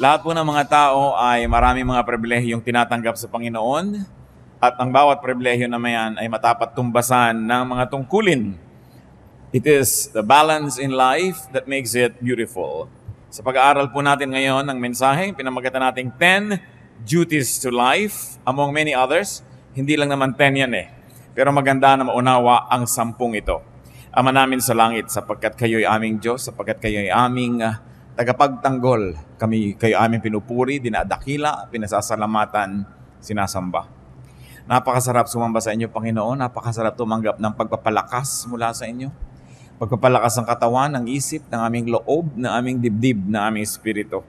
Lahat po ng mga tao ay maraming mga pribilehiyong tinatanggap sa Panginoon at ang bawat pribilehiyo na mayan ay matapat tumbasan ng mga tungkulin. It is the balance in life that makes it beautiful. Sa pag-aaral po natin ngayon ng mensahe, pinamagatan natin 10 duties to life, among many others. Hindi lang naman 10 yan pero maganda na maunawa ang 10 ito. Ama namin sa langit, sapagkat kayo'y aming Diyos, sapagkat kayo'y aming tagapagtanggol, kayo aming pinupuri, dinadakila, pinasasalamatan, sinasamba. Napakasarap sumamba sa inyo, Panginoon. Napakasarap tumanggap ng pagpapalakas mula sa inyo. Pagpapalakas ng katawan, ng isip, ng aming loob, ng aming dibdib, ng aming espiritu.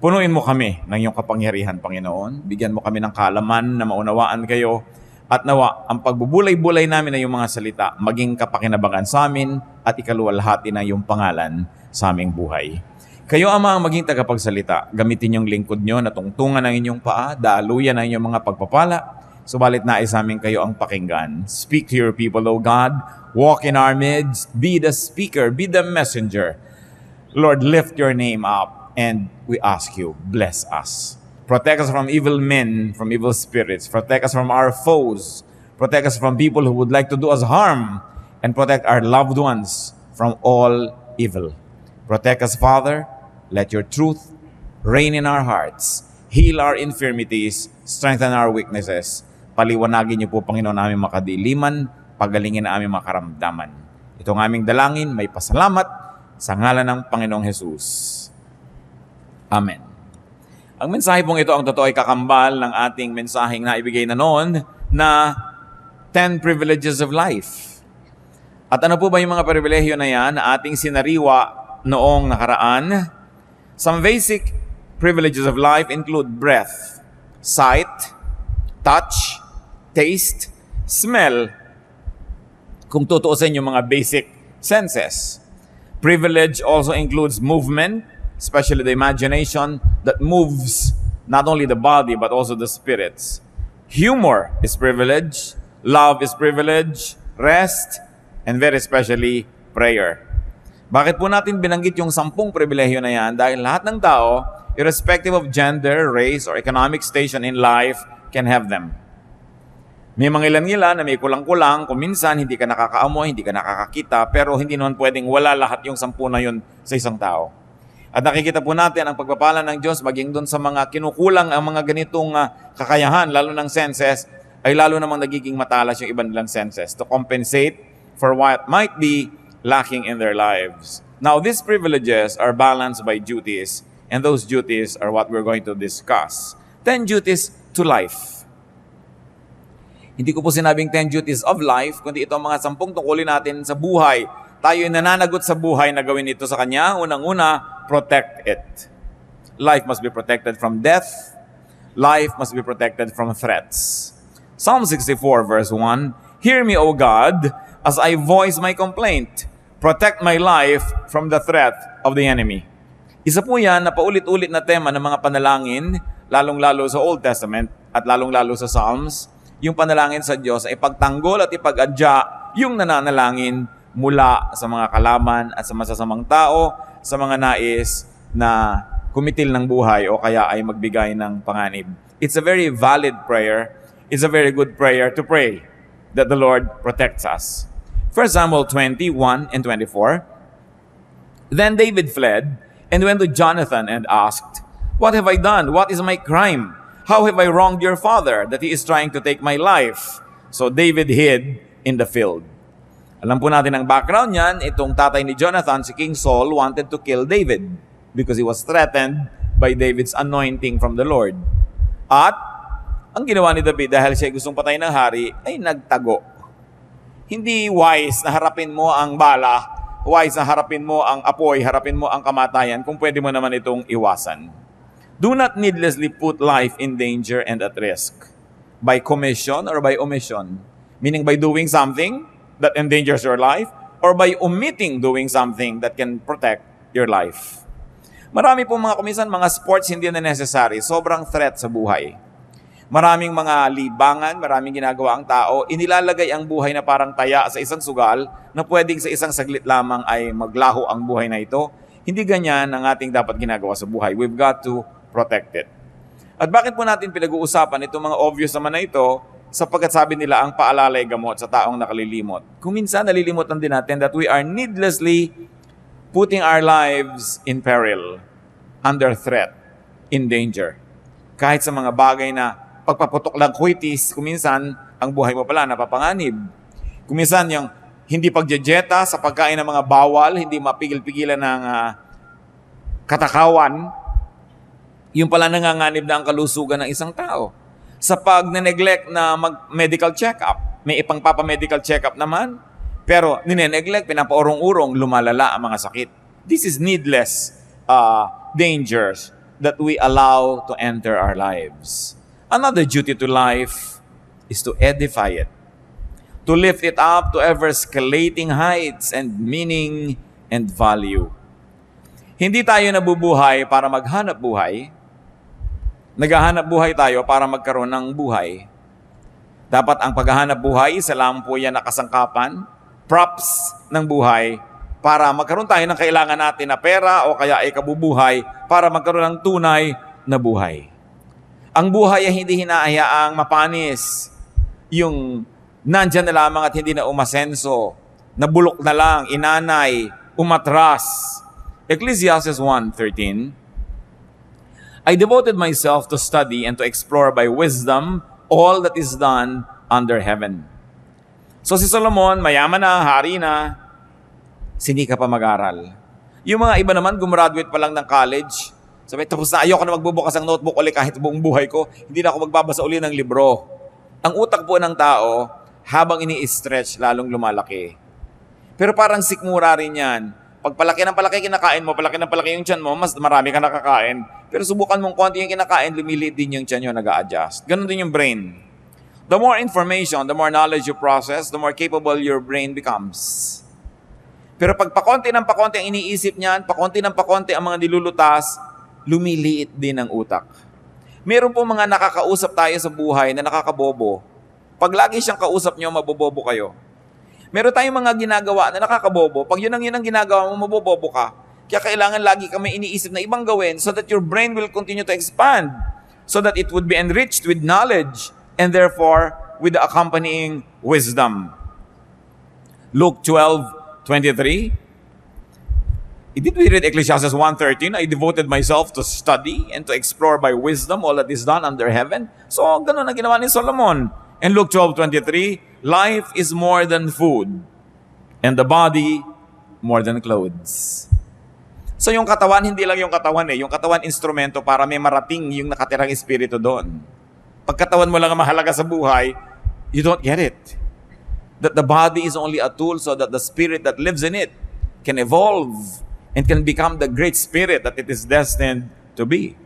Punuin mo kami ng iyong kapangyarihan, Panginoon. Bigyan mo kami ng kaalaman na maunawaan kayo. At nawa, ang pagbubulay-bulay namin ng iyong mga salita, maging kapakinabangan sa amin at ikaluwalhati ng iyong pangalan sa aming buhay. Kayo, Ama, ang maging tagapagsalita. Gamitin yung lingkod nyo na tungtungan ng inyong paa, daluyan ng inyong mga pagpapala. Subalit nais namin kayo ang pakinggan. Speak to your people, O God. Walk in our midst. Be the speaker. Be the messenger. Lord, lift your name up and we ask you, bless us. Protect us from evil men, from evil spirits. Protect us from our foes. Protect us from people who would like to do us harm. And protect our loved ones from all evil. Protect us, Father. Let your truth reign in our hearts. Heal our infirmities. Strengthen our weaknesses. Paliwanagin niyo po, Panginoon, aming makadiliman. Pagalingin na aming makaramdaman. Ito ang aming dalangin. May pasalamat sa ngalan ng Panginoong Jesus. Amen. Ang mensahe pong ito, ang totoo ay kakambal ng ating mensaheng naibigay na noon na 10 privileges of life. At ano po ba yung mga pribilehiyo na yan na ating sinariwa noong nakaraan? Some basic privileges of life include breath, sight, touch, taste, smell. Kung tutuusin yung mga basic senses. Privilege also includes movement, especially the imagination that moves not only the body but also the spirits. Humor is privilege, love is privilege, rest, and very especially prayer. Bakit po natin binanggit yung 10 pribilehiyo na yan? Dahil lahat ng tao, irrespective of gender, race, or economic station in life, can have them. May mga ilan-ilan na may kulang-kulang, kung minsan hindi ka nakakaamoy, hindi ka nakakakita, pero hindi naman pwedeng wala lahat yung 10 na yun sa isang tao. At nakikita po natin ang pagpapala ng Diyos maging doon sa mga kinukulang ang mga ganitong kakayahan, lalo ng senses, ay lalo namang nagiging matalas yung ibang nilang senses to compensate for what might be lacking in their lives. Now, these privileges are balanced by duties, and those duties are what we're going to discuss. 10 duties to life. Hindi ko po sinabing 10 duties of life, kundi ito ang mga 10 tungkulin natin sa buhay. Tayo ay nananagot sa buhay na gawin ito sa Kanya. Unang-una, protect it. Life must be protected from death. Life must be protected from threats. Psalm 64 verse 1, Hear me, O God, as I voice my complaint. Protect my life from the threat of the enemy. Isa po yan na paulit-ulit na tema ng mga panalangin, lalong-lalo sa Old Testament at lalong-lalo sa Psalms. Yung panalangin sa Diyos ay ipagtanggol at ipag-adya yung nananalangin mula sa mga kalaman at sa masasamang tao, sa mga nais na kumitil ng buhay o kaya ay magbigay ng panganib. It's a very valid prayer. It's a very good prayer to pray that the Lord protects us. 1 Samuel 21 and 24. Then David fled and went to Jonathan and asked, What have I done? What is my crime? How have I wronged your father that he is trying to take my life? So David hid in the field. Alam po natin ang background niyan, itong tatay ni Jonathan, si King Saul, wanted to kill David because he was threatened by David's anointing from the Lord. At ang ginawa ni David dahil siya gustong patayin ng hari, ay nagtago. Hindi wise na harapin mo ang bala, wise na harapin mo ang apoy, harapin mo ang kamatayan kung pwede mo naman itong iwasan. Do not needlessly put life in danger and at risk by commission or by omission. Meaning by doing something that endangers your life or by omitting doing something that can protect your life. Marami po mga kumisan, mga sports hindi na necessary. Sobrang threat sa buhay. Maraming mga libangan, maraming ginagawa ang tao, inilalagay ang buhay na parang taya sa isang sugal na pwedeng sa isang saglit lamang ay maglaho ang buhay na ito. Hindi ganyan ang ating dapat ginagawa sa buhay. We've got to protect it. At bakit po natin pinag-uusapan itong mga obvious naman na ito? Sapagkat sabi nila, ang paalala ay gamot sa taong nakalilimot. Kung minsan nalilimutan din natin that we are needlessly putting our lives in peril, under threat, in danger. Kahit sa mga bagay na pagpaputok lang kuitis, kuminsan ang buhay mo pala napapanganib. Kuminsan yung hindi pagjejeta sa pagkain ng mga bawal, hindi mapigil-pigilan ng katakawan, yung pala nanganganib na ang kalusugan ng isang tao. Sa pag-neglect na mag-medical check-up, may ipang-papa-medical check-up naman, pero nineneglect, pinapaurong-urong, lumalala ang mga sakit. This is needless dangers that we allow to enter our lives. Another duty to life is to edify it, to lift it up to ever-escalating heights and meaning and value. Hindi tayo nabubuhay para maghanap buhay. Naghahanap buhay tayo para magkaroon ng buhay. Dapat ang paghahanap buhay, isa lang po yan na kasangkapan, props ng buhay, para magkaroon tayo ng kailangan natin na pera o kaya ay kabubuhay para magkaroon ng tunay na buhay. Ang buhay ay hindi hinahayaang mapanis. Yung nandyan na lamang at hindi na umasenso, nabulok na lang, inanay, umatras. Ecclesiastes 1:13, I devoted myself to study and to explore by wisdom all that is done under heaven. So si Solomon, mayaman na, hari na, sinika pa mag-aral. Yung mga iba naman, gumraduate pa lang ng college, sabi, tapos na ayoko na magbubukas ng notebook ulit kahit buong buhay ko, hindi na ako magbabasa uli ng libro. Ang utak po ng tao, habang ini-stretch, lalong lumalaki. Pero parang sikmura rin yan. Pag palaki ng palaki kinakain mo, palaki ng palaki yung tiyan mo, mas marami ka nakakain. Pero subukan mong konti yung kinakain, lumiliit din yung tiyan nyo, nag-a-adjust. Ganon din yung brain. The more information, the more knowledge you process, the more capable your brain becomes. Pero pag pakonti ng pakonti ang iniisip niyan, pakonti ng pakonti ang mga nilulutas, lumiliit din ang utak. Meron po mga nakakausap tayo sa buhay na nakakabobo. Pag lagi siyang kausap nyo, mabobobo kayo. Meron tayong mga ginagawa na nakakabobo. Pag yun ang ginagawa mo, mabobobo ka. Kaya kailangan lagi kami iniisip na ibang gawin so that your brain will continue to expand. So that it would be enriched with knowledge and therefore with the accompanying wisdom. Luke 12:23. Did we read Ecclesiastes 1:13? I devoted myself to study and to explore by wisdom all that is done under heaven. So, ganun ang ginawa ni Solomon. In Luke 12:23, life is more than food, and the body more than clothes. So, yung katawan, hindi lang yung katawan Yung katawan, instrumento para may marating yung nakatirang espiritu doon. Pag katawan mo lang ang mahalaga sa buhay, you don't get it. That the body is only a tool so that the spirit that lives in it can evolve and can become the great spirit that it is destined to be.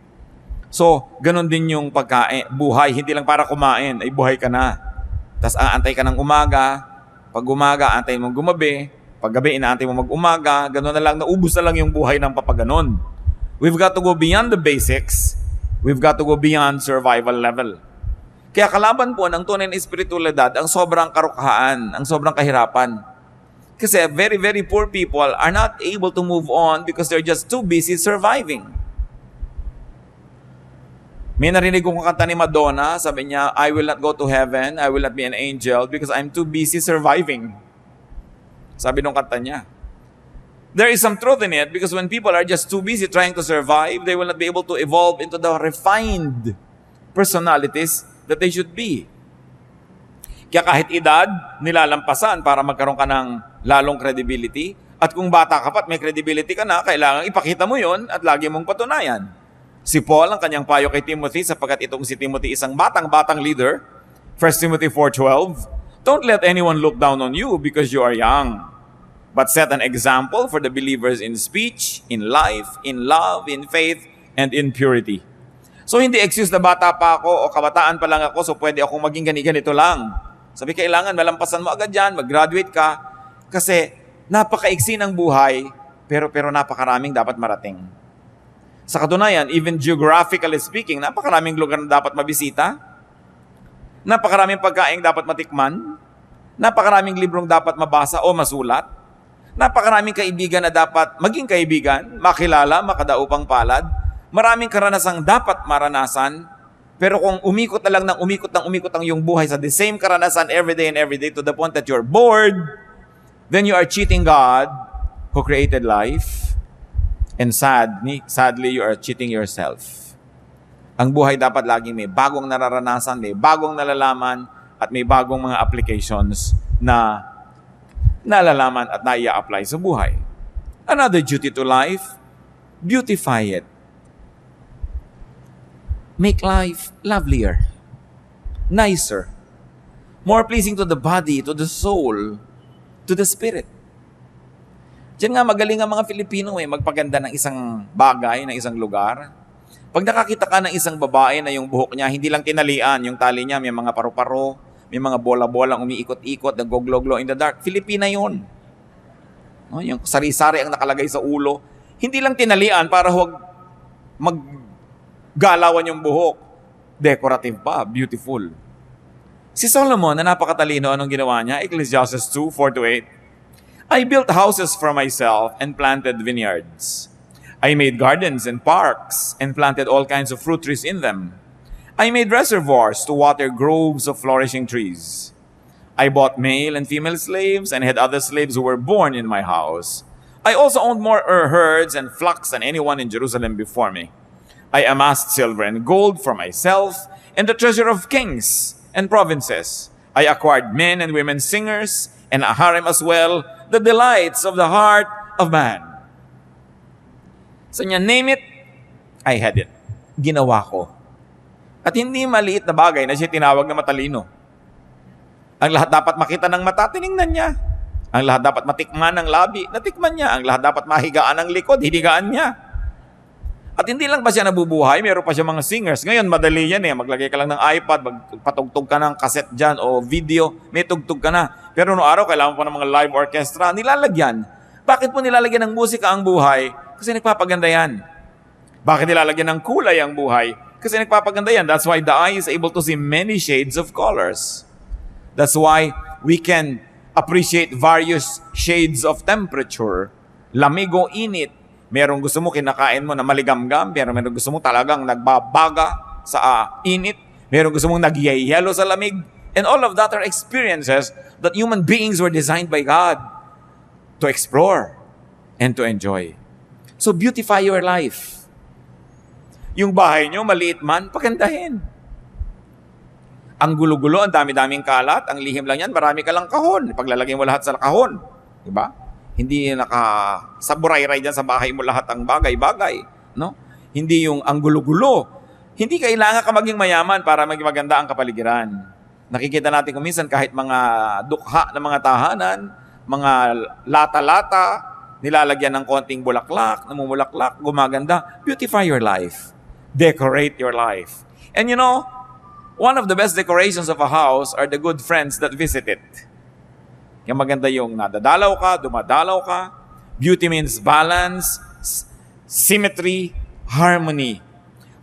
So, ganun din yung pagkain, buhay, hindi lang para kumain, ay buhay ka na. Tapos aantay ka ng umaga, pag umaga, antay mong gumabi, pag gabi, inaantay mo mag-umaga, ganun na lang, naubos na lang yung buhay ng papaganon. We've got to go beyond the basics, we've got to go beyond survival level. Kaya kalaban po ng tunay na espiritualidad, ang sobrang karukahan, ang sobrang kahirapan. Kasi very, very poor people are not able to move on because they're just too busy surviving. May narinig kong kanta ni Madonna, sabi niya, I will not go to heaven, I will not be an angel because I'm too busy surviving. Sabi nung kanta niya. There is some truth in it because when people are just too busy trying to survive, they will not be able to evolve into the refined personalities that they should be. Kaya kahit edad, nilalampasan para magkaroon ka ng lalong credibility. At kung bata ka pa at may credibility ka na, kailangan ipakita mo yon at lagi mong patunayan. Si Paul, ang kanyang payo kay Timothy, sapagkat itong si Timothy isang batang leader, 1 Timothy 4:12, don't let anyone look down on you because you are young, but set an example for the believers in speech, in life, in love, in faith, and in purity. So hindi excuse na bata pa ako o kabataan pa lang ako so pwede akong maging ganito lang. Sabi, kailangan malampasan mo agad yan, mag-graduate ka, kasi napakaiksi ng buhay, pero napakaraming dapat marating. Sa katunayan, even geographically speaking, napakaraming lugar na dapat mabisita, napakaraming pagkain dapat matikman, napakaraming librong dapat mabasa o masulat, napakaraming kaibigan na dapat maging kaibigan, makilala, makadaupang palad, maraming karanasang dapat maranasan, pero kung umikot na lang ng umikot ang iyong buhay sa the same karanasan every day to the point that you're bored, then you are cheating God who created life, and sadly, you are cheating yourself. Ang buhay dapat laging may bagong nararanasan, may bagong nalalaman, at may bagong mga applications na nalalaman at naia-apply sa buhay. Another duty to life, beautify it. Make life lovelier, nicer, more pleasing to the body, to the soul, to the spirit. Diyan nga magaling ang mga Filipino magpaganda ng isang bagay, ng isang lugar. Pag nakakita ka ng isang babae na yung buhok niya, hindi lang tinalian, yung tali niya, may mga paru-paro, may mga bola-bola umiikot-ikot, nag-glow-glow in the dark. Filipina yun. No, yung sari-sari ang nakalagay sa ulo. Hindi lang tinalian para huwag maggalawan yung buhok. Decorative pa, beautiful. Si Solomon na napakatalino, anong ginawa niya? Ecclesiastes 2:4-8. I built houses for myself and planted vineyards. I made gardens and parks and planted all kinds of fruit trees in them. I made reservoirs to water groves of flourishing trees. I bought male and female slaves and had other slaves who were born in my house. I also owned more herds and flocks than anyone in Jerusalem before me. I amassed silver and gold for myself and the treasure of kings and provinces. I acquired men and women singers and a harem as well, the delights of the heart of man. So niya, name it, I had it. Ginawa ko. At hindi maliit na bagay na siya tinawag na matalino. Ang lahat dapat makita ng mata, tiningnan niya. Ang lahat dapat matikman ng labi, natikman niya. Ang lahat dapat mahigaan ng likod, hinigaan niya. At hindi lang ba siya nabubuhay, meron pa siya mga singers. Ngayon, madali yan maglagay ka lang ng iPad, magpatugtog ka ng cassette dyan o video, may tugtog ka na. Pero noong araw, kailangan pa ng mga live orchestra, nilalagyan. Bakit po nilalagyan ng musika ang buhay? Kasi nagpapaganda yan. Bakit nilalagyan ng kulay ang buhay? Kasi nagpapaganda yan. That's why the eye is able to see many shades of colors. That's why we can appreciate various shades of temperature. Lamig o init. Merong gusto mo kinakain mo na maligamgam, pero merong gusto mo talagang nagbabaga sa init, merong gusto mong nagyayelo sa lamig, and all of that are experiences that human beings were designed by God to explore and to enjoy. So beautify your life. Yung bahay nyo, maliit man, pagandahin. Ang gulo-gulo, ang dami-daming kalat, ang lihim lang yan, marami ka lang kahon. Paglalagay mo lahat sa kahon. Diba? Hindi nakasaburay-ray dyan sa bahay mo lahat ang bagay-bagay. No? Hindi yung ang gulo-gulo. Hindi kailangan ka maging mayaman para maging maganda ang kapaligiran. Nakikita natin kung minsan kahit mga dukha ng mga tahanan, mga lata-lata, nilalagyan ng konting bulaklak, namumulaklak, gumaganda. Beautify your life. Decorate your life. And you know, one of the best decorations of a house are the good friends that visit it. Yung maganda yung nadadalaw ka, dumadalaw ka. Beauty means balance, symmetry, harmony.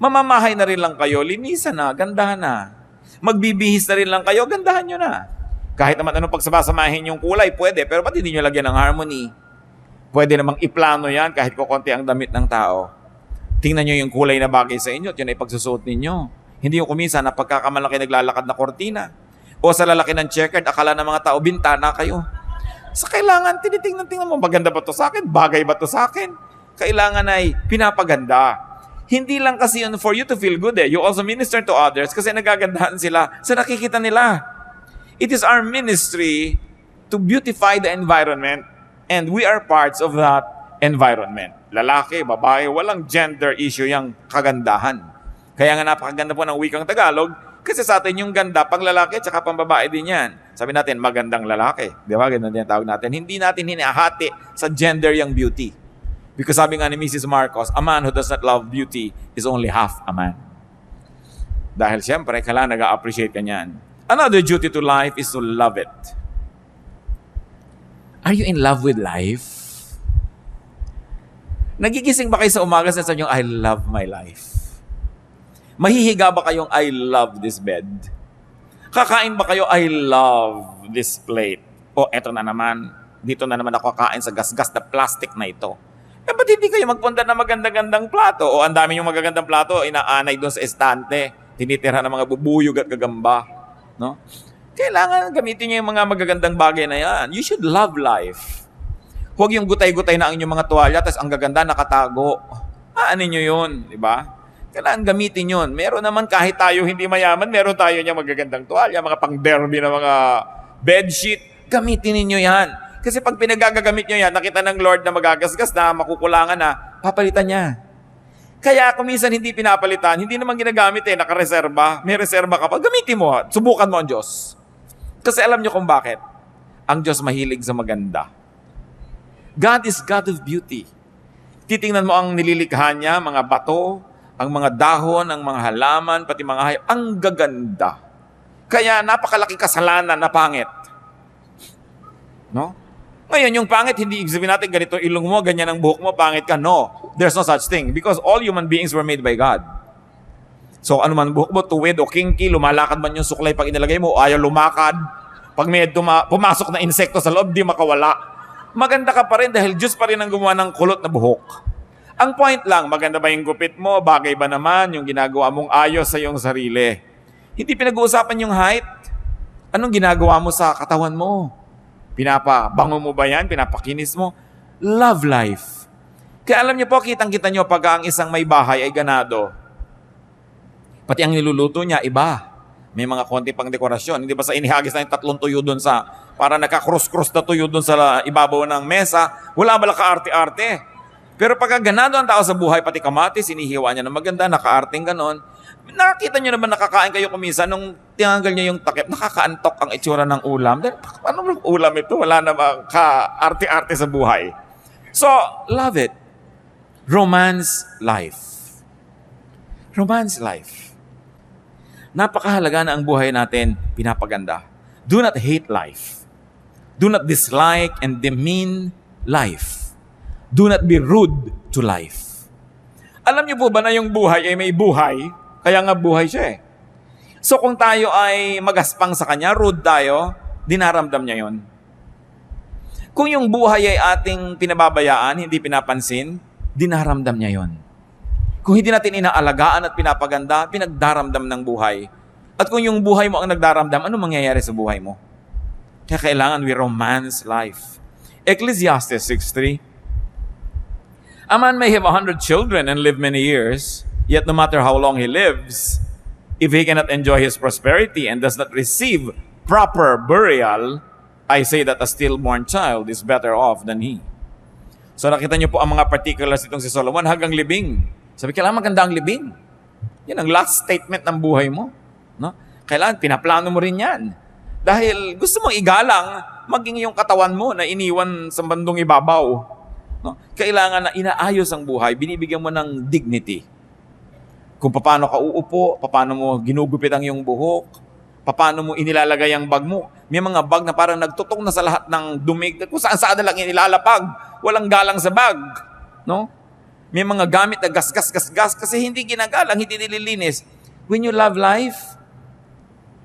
Mamamahay na rin lang kayo, linisan na, gandahan na. Magbibihis na rin lang kayo, gandahan nyo na. Kahit naman anong pagsabasamahin yung kulay, pwede. Pero ba't hindi nyo lagyan ng harmony? Pwede namang iplano yan kahit kukunti ang damit ng tao. Tingnan nyo yung kulay na bagay sa inyo at yun ay pagsusuot ninyo. Hindi yung kuminsan na pagkakamalaki naglalakad na kortina. O sa lalaki ng checkered, akala ng mga tao, bintana kayo. Sa kailangan, tinitingnan mo, maganda ba to sa akin? Bagay ba to sa akin? Kailangan ay pinapaganda. Hindi lang kasi yun for you to feel good You also minister to others kasi nagagandahan sila sa nakikita nila. It is our ministry to beautify the environment and we are parts of that environment. Lalaki, babae, walang gender issue yung kagandahan. Kaya nga napakaganda po ng wikang Tagalog. Kasi sa atin yung ganda, pang lalaki at saka pang babae din yan. Sabi natin, magandang lalaki. Di ba? Ganun din tawag natin. Hindi natin hinahati sa gender yung beauty. Because sabi nga ni Mrs. Marcos, a man who does not love beauty is only half a man. Dahil siyempre, kailangan nag-appreciate ka niyan. Another duty to life is to love it. Are you in love with life? Nagigising ba kayo sa umaga sa sabi nyo, I love my life? Mahihiga ba kayong I love this bed? Kakain ba kayo I love this plate? O eto na naman, dito na naman ako kakain sa gasgas na plastic na ito. Eh, ba't hindi kayo magpunta ng magandang-gandang plato? O ang dami yung magagandang plato, inaanay doon sa estante, tinitira ng mga bubuyog at gagamba. No? Kailangan gamitin niyo yung mga magagandang bagay na yan. You should love life. Huwag yung gutay-gutay na ang inyong mga tuwalya, tapos ang gaganda nakatago. Ano nyo yun, di ba? Kailangan gamitin yun. Meron naman kahit tayo hindi mayaman, meron tayo niya magagandang tuwalya, mga pang-derby na mga bedsheet. Gamitin ninyo yan. Kasi pag pinagagamit nyo yan, nakita ng Lord na magagasgas na, makukulangan na, papalitan niya. Kaya kung minsan hindi pinapalitan, hindi naman ginagamit nakareserba. May reserba ka pa, gamitin mo. Subukan mo ang Diyos. Kasi alam nyo kung bakit. Ang Diyos mahilig sa maganda. God is God of beauty. Titingnan mo ang nililikha niya, mga bato, ang mga dahon, ang mga halaman, pati mga hayop. Ang gaganda. Kaya napakalaki kasalanan na pangit. No? Ngayon, yung pangit, hindi ibig sabihin natin ganito ilong mo, ganyan ang buhok mo, pangit ka. No, there's no such thing. Because all human beings were made by God. So, ano man buhok mo, tuwid o kinky, lumalakad man yung suklay pag inilagay mo, o ayaw lumakad. Pag may pumasok na insekto sa loob, di makawala. Maganda ka pa rin dahil Diyos pa rin ang gumawa ng kulot na buhok. Ang point lang, maganda ba yung gupit mo? Bagay ba naman yung ginagawa mong ayos sa iyong sarili? Hindi pinag-uusapan yung height. Anong ginagawa mo sa katawan mo? Pinapabango mo ba yan? Pinapakinis mo? Love life. Kaya alam niyo po, kitang-kita niyo pag ang isang may bahay ay ganado. Pati ang niluluto niya, iba. May mga konti pang dekorasyon. Hindi ba sa inihagis na yung 3 tuyo doon sa, para naka-cross-cross na tuyo doon sa ibabaw ng mesa, wala ba ka-arte-arte? Pero pagka ganado ang tao sa buhay, pati kamatis, sinihiwa niya na maganda, naka-arting ganon. Nakakita niyo naman nakakain kayo kumisa nung tinanggal niya yung takip, nakakaantok ang itsura ng ulam. Ano ulam ito? Wala namang ka-arte-arte sa buhay. So, love it. Romance life. Romance life. Napakahalaga na ang buhay natin pinapaganda. Do not hate life. Do not dislike and demean life. Do not be rude to life. Alam niyo po ba na yung buhay ay may buhay? Kaya nga buhay siya eh. So kung tayo ay magaspang sa kanya, rude tayo, dinaramdam niya yon. Kung yung buhay ay ating pinababayaan, hindi pinapansin, dinaramdam niya yon. Kung hindi natin inaalagaan at pinapaganda, pinagdaramdam ng buhay. At kung yung buhay mo ang nagdaramdam, ano mangyayari sa buhay mo? Kaya kailangan we romance life. Ecclesiastes 6:3. A man may have 100 children and live many years, yet no matter how long he lives, if he cannot enjoy his prosperity and does not receive proper burial, I say that a stillborn child is better off than he. So nakita niyo po ang mga particulars itong si Solomon hanggang libing. Sabi, kailangan maganda ang libing. Yan ang last statement ng buhay mo. No? Kailangan pinaplano mo rin yan. Dahil gusto mong igalang, maging yung katawan mo na iniwan sa bandong ibabaw. No? Kailangan na inaayos ang buhay, binibigyan mo ng dignity. Kung paano ka uupo, paano mo ginugupit ang iyong buhok, paano mo inilalagay ang bag mo. May mga bag na parang nagtutong na sa lahat ng dumig, kung saan na lang inilalapag, walang galang sa bag. No? May mga gamit na gas kasi hindi ginagalang, hindi nililinis. When you love life,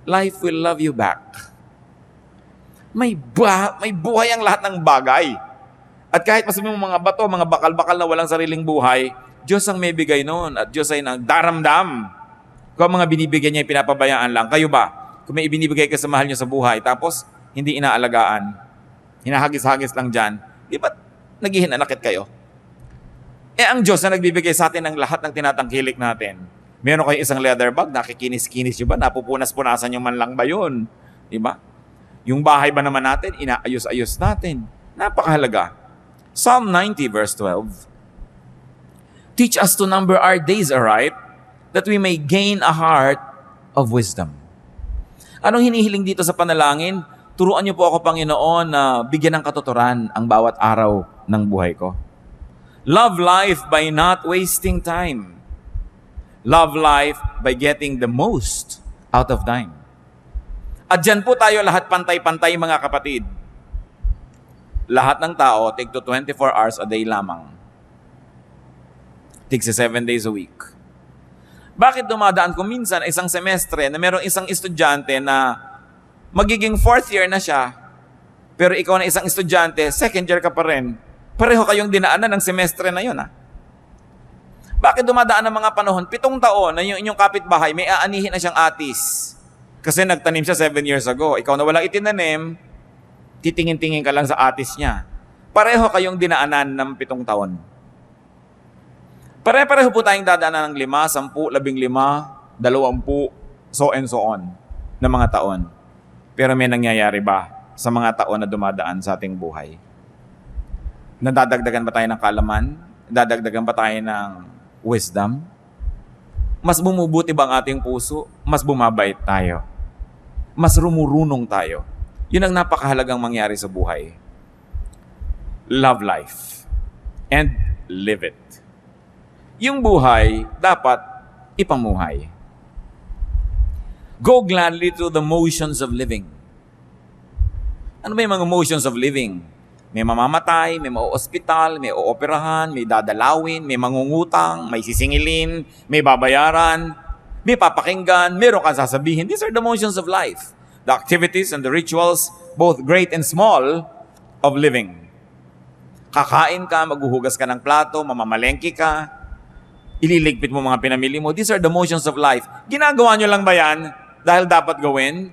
life will love you back. May buhay ang lahat ng bagay. At kahit masabi mo mga bato, mga bakal-bakal na walang sariling buhay, Diyos ang may bigay noon at Diyos ay nagdaramdam. Kung mga binibigyan niya, pinapabayaan lang. Kayo ba? Kung may ibinibigay ka sa mahal niyo sa buhay, tapos hindi inaalagaan, hinahagis-hagis lang dyan, di ba naghihinanakit kayo? Eh ang Diyos na nagbibigay sa atin ng lahat ng tinatangkilik natin. Meron kayo isang leather bag, nakikinis-kinis nyo ba? Napupunas-punasan nyo man lang ba yun? Di ba? Yung bahay ba naman natin, inaayos-ayos natin. Napakahalaga. Psalm 90 verse 12. Teach us to number our days aright, that we may gain a heart of wisdom. Anong hinihiling dito sa panalangin? Turuan niyo po ako, Panginoon, na bigyan ng katuturan ang bawat araw ng buhay ko. Love life by not wasting time. Love life by getting the most out of time. At dyan po tayo lahat pantay-pantay, mga kapatid. Lahat ng tao, tig to 24 hours a day lamang. Tig 7 days a week. Bakit dumadaan ko minsan isang semestre na merong isang estudyante na magiging 4th year na siya, pero ikaw na isang estudyante, 2nd year ka pa rin, Pareho kayong dinaanan ng semestre na yun, ha? Bakit dumadaan ng mga panahon? 7 taon na yung inyong kapitbahay, may aanihin na siyang atis. Kasi nagtanim siya 7 years ago. Ikaw na walang itinanim, titingin-tingin ka lang sa atis niya. Pareho kayong dinaanan ng 7 taon. Pare-pareho po tayong dadaanan ng 5, 10, 15, 20, so and so on, na mga taon. Pero may nangyayari ba sa mga taon na dumadaan sa ating buhay? Nadadagdagan ba tayo ng kaalaman? Nadadagdagan ba tayo ng wisdom? Mas bumubuti ba ang ating puso? Mas bumabait tayo? Mas rumurunong tayo? Yun ang napakahalagang mangyari sa buhay. Love life and live it. Yung buhay, dapat ipamuhay. Go gladly through the motions of living. Ano ba yung mga motions of living? May mamamatay, may mauospital, may ooperahan, may dadalawin, may mangungutang, may sisingilin, may babayaran, may papakinggan, meron kang sasabihin. These are the motions of life. The activities and the rituals, both great and small, of living. Kakain ka, maghuhugas ka ng plato, mamamalengke ka, ililigpit mo mga pinamili mo. These are the motions of life. Ginagawa nyo lang ba yan dahil dapat gawin?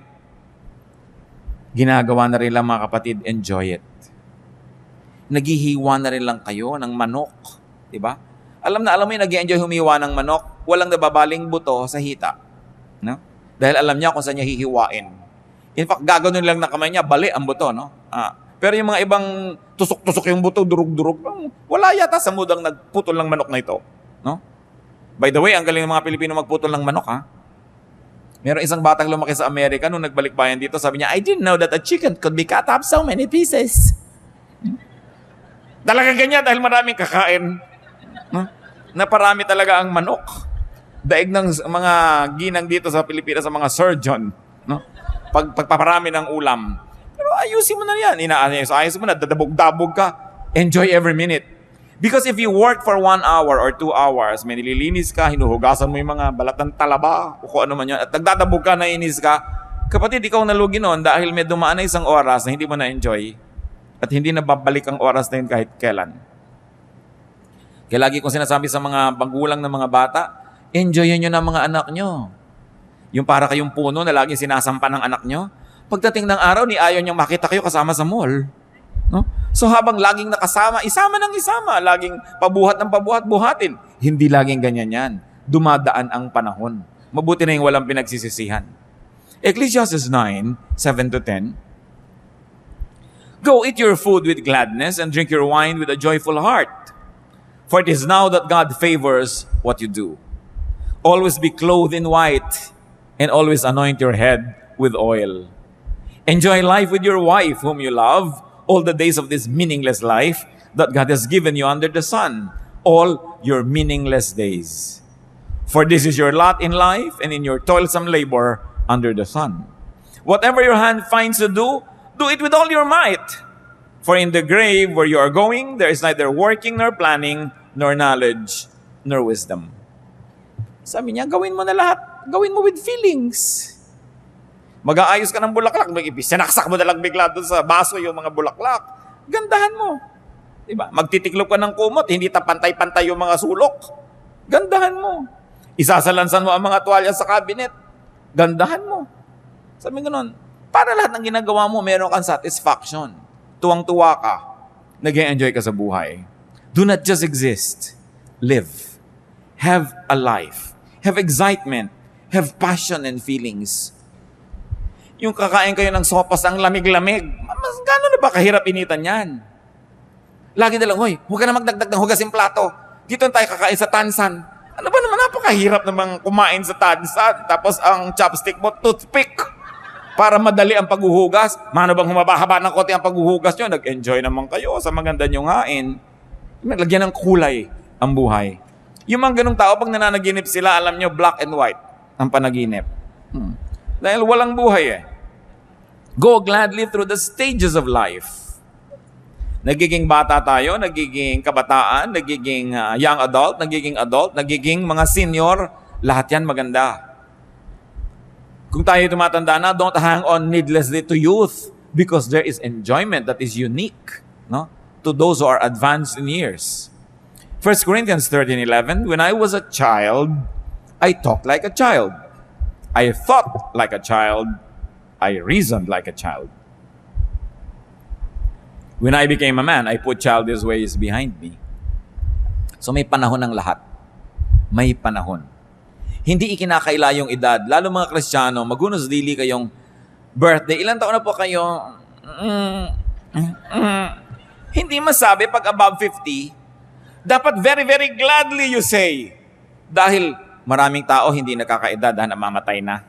Ginagawa na rin lang mga kapatid, enjoy it. Naghihiwa na rin lang kayo ng manok. Diba? Alam mo yung nag-enjoy humiwa ng manok, walang nababaling buto sa hita. No? Dahil alam niya kung saan niya hihiwain. In fact, gagawin lang na kamay niya, bali ang buto. No? Pero yung mga ibang tusok-tusok yung buto, durug-durug, wala yata sa mudang nagputol ng manok na ito. No? By the way, ang galing ng mga Pilipino magputol ng manok, ha? Meron isang batang lumaki sa Amerika nung nagbalik bayan dito, sabi niya, I didn't know that a chicken could be cut up so many pieces. Talagang ganyan dahil maraming kakain. No? Naparami talaga ang manok. Daig ng mga ginang dito sa Pilipinas sa mga surgeon. No? Pagpaparami ng ulam. Pero ayusin mo na yan. Ayusin mo na, dadabog-dabog ka. Enjoy every minute. Because if you work for 1 hour or 2 hours, may nililinis ka, hinuhugasan mo yung mga balat ng talaba, o kung ano man yun, at nagdadabog ka, nainis ka, kapatid, ikaw nalugi nun dahil may dumaan na isang oras na hindi mo na-enjoy at hindi na babalik ang oras na yun kahit kailan. Kaya lagi kong sinasabi sa mga magulang ng mga bata, enjoyin nyo na mga anak nyo. Yung para kayong puno na laging sinasampa ng anak nyo, pagdating ng araw, ni ayaw niyang makita kayo kasama sa mall. No? So habang laging nakasama, isama ng isama, laging pabuhat ng pabuhat, buhatin. Hindi laging ganyan yan. Dumadaan ang panahon. Mabuti na yung walang pinagsisisihan. Ecclesiastes 9, 7-10, Go eat your food with gladness and drink your wine with a joyful heart. For it is now that God favors what you do. Always be clothed in white and always anoint your head with oil. Enjoy life with your wife whom you love, all the days of this meaningless life that God has given you under the sun, all your meaningless days. For this is your lot in life and in your toilsome labor under the sun. Whatever your hand finds to do, do it with all your might. For in the grave where you are going, there is neither working nor planning, nor knowledge, nor wisdom. Sabi niya, gawin mo na lahat. Gawin mo with feelings. Mag-aayos ka ng bulaklak, sinaksak mo na lang bigla doon sa baso yung mga bulaklak. Gandahan mo. Diba? Magtitiklop ka ng kumot, hindi pantay-pantay yung mga sulok. Gandahan mo. Isasalansan mo ang mga tuwalya sa cabinet. Gandahan mo. Sabi gano'n, para lahat ng ginagawa mo, meron kang satisfaction. Tuwang-tuwa ka. Nag-enjoy ka sa buhay. Do not just exist. Live. Have a life. Have excitement. Have passion and feelings. Yung kakain kayo ng sopas ang lamig-lamig, mas gano'n na ba kahirap initan yan? Lagi na lang, hoy, huwag ka na magdagdag ng hugas yung plato. Dito tayo kakain sa tansan. Ano ba naman, napakahirap namang kumain sa tansan. Tapos ang chopstick mo, toothpick. Para madali ang paghuhugas. Mano bang humaba-haba ng konti ang paghuhugas nyo? Nag-enjoy naman kayo sa maganda nyong hain. Lagyan ng kulay ang buhay. Yung mga ganong tao, pag nananaginip sila, alam nyo, black and white ang panaginip. Dahil walang buhay eh. Go gladly through the stages of life. Nagiging bata tayo, nagiging kabataan, nagiging young adult, nagiging mga senior, lahat yan maganda. Kung tayo tumatanda na, don't hang on needlessly to youth because there is enjoyment that is unique. No? to those who are advanced in years. 1 Corinthians 13:11, when I was a child, I talked like a child. I thought like a child. I reasoned like a child. When I became a man, I put childish ways behind me. So may panahon ng lahat. May panahon. Hindi ikinakaila yung edad. Lalo mga Kristiyano, magunos dili kayong birthday. Ilan taon na po kayo? Hindi masabi pag above 50. Dapat very, very gladly you say. Dahil maraming tao hindi nakakaedad dahil namamatay na.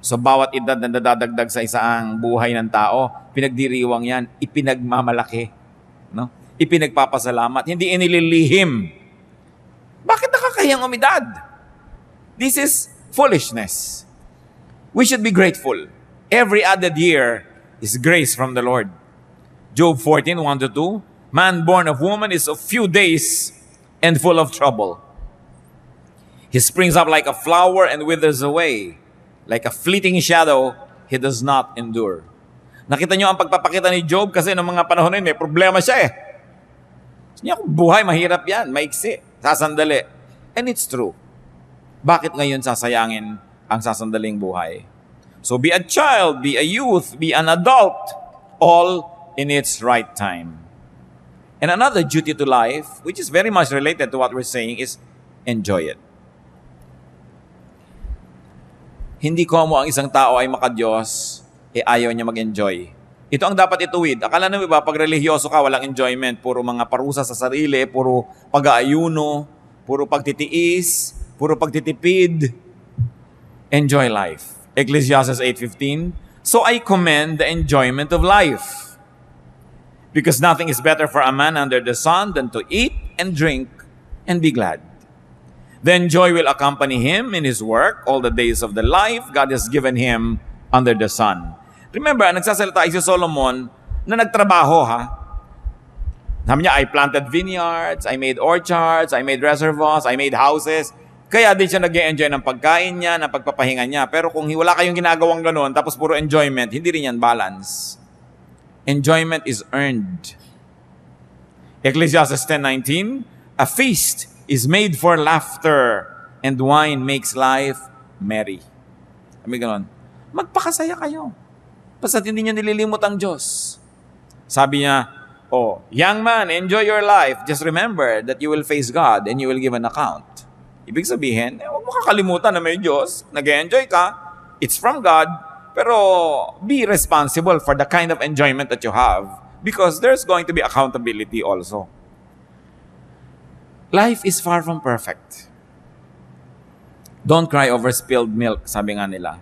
So bawat edad na nadadagdag sa isang buhay ng tao, pinagdiriwang yan, ipinagmamalaki. No? Ipinagpapasalamat, hindi inililihim. Bakit nakakahiyang umidad? This is foolishness. We should be grateful. Every added year is grace from the Lord. Job 14:1-2, man born of woman is of few days and full of trouble. He springs up like a flower and withers away. Like a fleeting shadow, he does not endure. Nakita niyo ang pagpapakita ni Job kasi noong mga panahon na yun, may problema siya eh. Niya, buhay, mahirap yan, maiksi, sasandali. And it's true. Bakit ngayon sasayangin ang sasandaling buhay? So be a child, be a youth, be an adult, all in its right time. And another duty to life, which is very much related to what we're saying, is enjoy it. Hindi komo ang isang tao ay makadiyos, ayaw niya mag-enjoy. Ito ang dapat ituwid. Akala nyo ba, pag religyoso ka, walang enjoyment. Puro mga parusa sa sarili, puro pag-aayuno, puro pagtitiis, puro pagtitipid. Enjoy life. Ecclesiastes 8:15, so I commend the enjoyment of life. Because nothing is better for a man under the sun than to eat and drink and be glad. Then joy will accompany him in his work all the days of the life God has given him under the sun. Remember, nagsasalita si Solomon na nagtrabaho ha. Sabi niya, I planted vineyards, I made orchards, I made reservoirs, I made houses. Kaya din siya nag-enjoy ng pagkain niya, ng pagpapahinga niya. Pero kung wala kayong ginagawang gano'n, tapos puro enjoyment, hindi rin yan balance. Enjoyment is earned. Ecclesiastes 10:19, a feast is made for laughter, and wine makes life merry. Sabi ganon, magpakasaya kayo. Basta hindi niyo nililimot ang Diyos. Sabi niya, young man, enjoy your life. Just remember that you will face God and you will give an account. Ibig sabihin, huwag mo kakalimutan na may Diyos. Nag-enjoy ka. It's from God. Pero be responsible for the kind of enjoyment that you have because there's going to be accountability also. Life is far from perfect. Don't cry over spilled milk, sabi nga nila.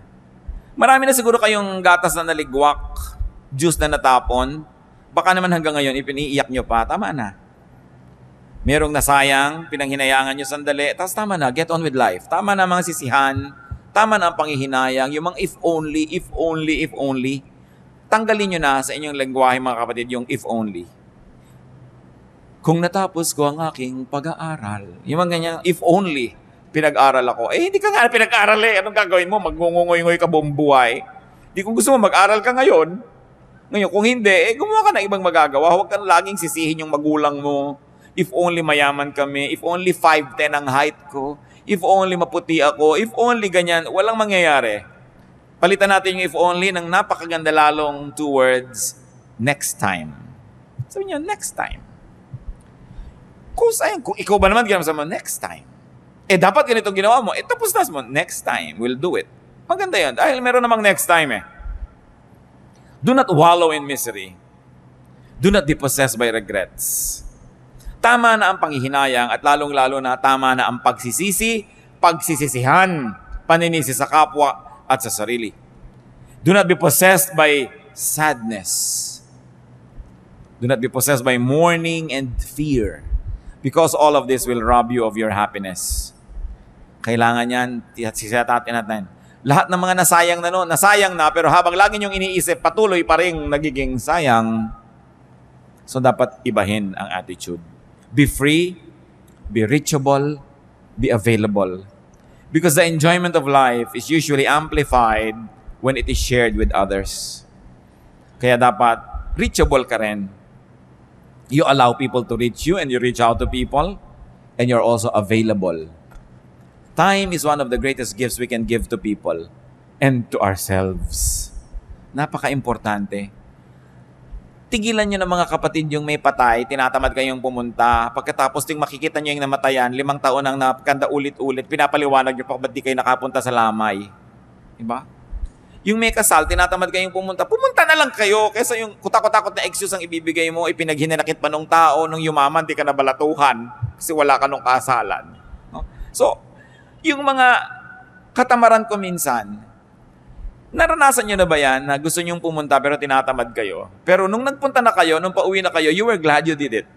Marami na siguro kayong gatas na naligwak, juice na natapon. Baka naman hanggang ngayon, ipiniiyak nyo pa. Tama na. Merong nasayang, pinanghinayangan nyo sandali. Tapos tama na, get on with life. Tama na mga sisihan. Tama na ang panghihinayang. Yung mga if only, if only, if only. Tanggalin nyo na sa inyong lengguwahe mga kapatid yung if only. Kung natapos ko ang aking pag-aaral. Yung mga ganyan, if only pinag-aral ako. Hindi ka nga pinag-aral eh. Anong gagawin mo? Magngungungoy-ngoy ka buong buhay. Kung gusto mo, mag-aral ka ngayon. Ngayon, kung hindi, gumawa ka ng ibang magagawa. Huwag ka laging sisihin yung magulang mo. If only mayaman kami. If only 5'10" ang height ko. If only maputi ako. If only ganyan. Walang mangyayari. Palitan natin yung if only ng napakaganda lalong 2 words, next time. Sabi niyo, next time. Kung ikaw ba naman ginawa mo, next time. Dapat ganitong ginawa mo. Tapos mo, next time, we'll do it. Maganda yan. Dahil meron namang next time eh. Do not wallow in misery. Do not be possessed by regrets. Tama na ang panghihinayang at lalong-lalo na tama na ang pagsisisi, pagsisisihan, paninisi sa kapwa at sa sarili. Do not be possessed by sadness. Do not be possessed by mourning and fear. Because all of this will rob you of your happiness. Kailangan yan, sisatatin natin. Lahat ng mga nasayang na noon, nasayang na, pero habang lagi niyong iniisip, patuloy pa rin nagiging sayang. So dapat ibahin ang attitude. Be free, be reachable, be available. Because the enjoyment of life is usually amplified when it is shared with others. Kaya dapat reachable ka rin. You allow people to reach you and you reach out to people and you're also available. Time is one of the greatest gifts we can give to people and to ourselves. Napaka-importante. Tigilan nyo ng mga kapatid yung may patay, tinatamad kayong pumunta. Pagkatapos ting makikita nyo yung namatayan, 5 taon ang napakanda ulit-ulit, pinapaliwanag nyo pa ba't di kayo nakapunta sa lamay. Diba? Yung may kasal, tinatamad kayong pumunta na lang kayo kaysa yung kutakot-takot na excuse ang ibibigay mo, ipinaghinanakit pa nung tao, nung yumaman, di ka nabalatuhan kasi wala ka nung kasalan. No? So, yung mga katamaran ko minsan, naranasan nyo na ba yan na gusto nyong pumunta pero tinatamad kayo? Pero nung nagpunta na kayo, nung pauwi na kayo, you were glad you did it.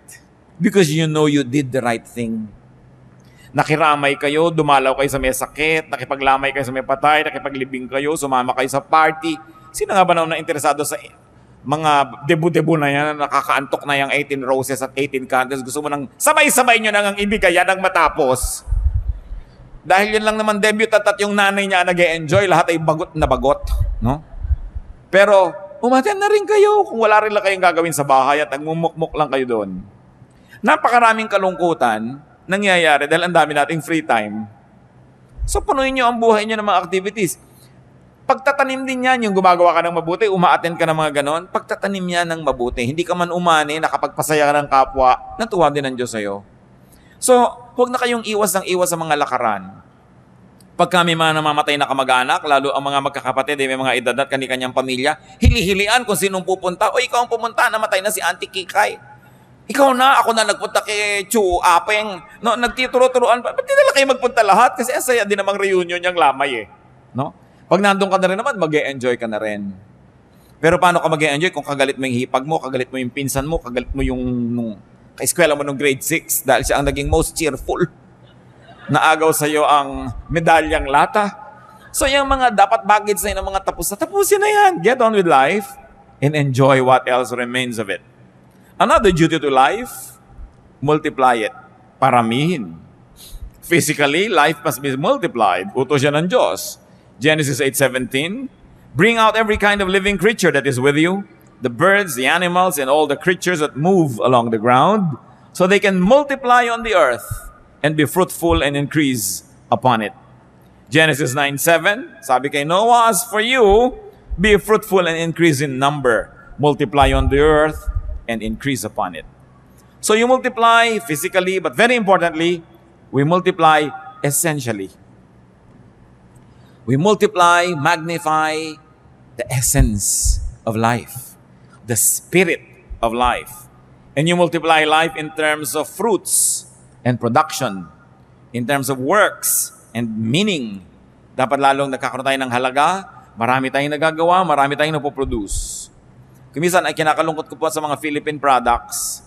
Because you know you did the right thing. Nakiramay kayo, dumalaw kayo sa may sakit, nakipaglamay kayo sa may patay, nakipaglibing kayo, sumama kayo sa party. Sino nga ba na interesado sa mga debu-debu na yan, nakakaantok na yung 18 roses at 18 candles, gusto mo nang sabay-sabay nyo nang ibigay yan ang matapos. Dahil yun lang naman debut at yung nanay niya nag-e-enjoy, lahat ay bagot na bagot. No? Pero umaten na rin kayo kung wala rin lang kayong gagawin sa bahay at nagmumukmuk lang kayo doon. Napakaraming kalungkutan nangyayari dahil ang dami nating free time. So punuin nyo ang buhay nyo ng mga activities. Pagtatanim din yan, yung gumagawa ka ng mabuti, umaattend ka ng mga ganon, pagtatanim yan ng mabuti. Hindi ka man umani, nakapagpasaya ka ng kapwa, natuwa din ang Diyos sa'yo. So, huwag na kayong iwas ng iwas sa mga lakaran. Pag kami mga namamatay na kamag-anak, lalo ang mga magkakapatid, may mga edad at kani-kanyang pamilya, hili-hilian kung sinong pupunta. O ikaw ang pumunta, namatay na si Auntie Kikay. Ikaw na, ako na nagpunta kay Chu Apeng. No, nagtituro-turuan pa. Ba't di nila kayo magpunta lahat? Kasi asaya din namang reunion niyang lamay eh. No? Pag nandun ka na rin naman, mag-e-enjoy ka na rin. Pero paano ka mag-e-enjoy kung kagalit mo yung hipag mo, kagalit mo yung pinsan mo, kagalit mo yung kaeskwela mo nung grade 6 dahil siya ang naging most cheerful. Naagaw sa'yo ang medalyang lata. So yung mga dapat baggage na yun, ng mga tapusin na yan. Get on with life and enjoy what else remains of it. Another duty to life, multiply it. Paramihin. Physically, life must be multiplied. Utos yan ng Diyos. Genesis 8:17, bring out every kind of living creature that is with you, the birds, the animals, and all the creatures that move along the ground, so they can multiply on the earth and be fruitful and increase upon it. Genesis 9:7, sabi kay Noah, as for you, be fruitful and increase in number, multiply on the earth and increase upon it. So you multiply physically, but very importantly, we multiply essentially. We multiply, magnify the essence of life, the spirit of life. And you multiply life in terms of fruits and production, in terms of works and meaning. Dapat lalong nagkakaroon tayo ng halaga, marami tayong nagagawa, marami tayong napoproduce. Kumisan ay kinakalungkot ko po sa mga Philippine products.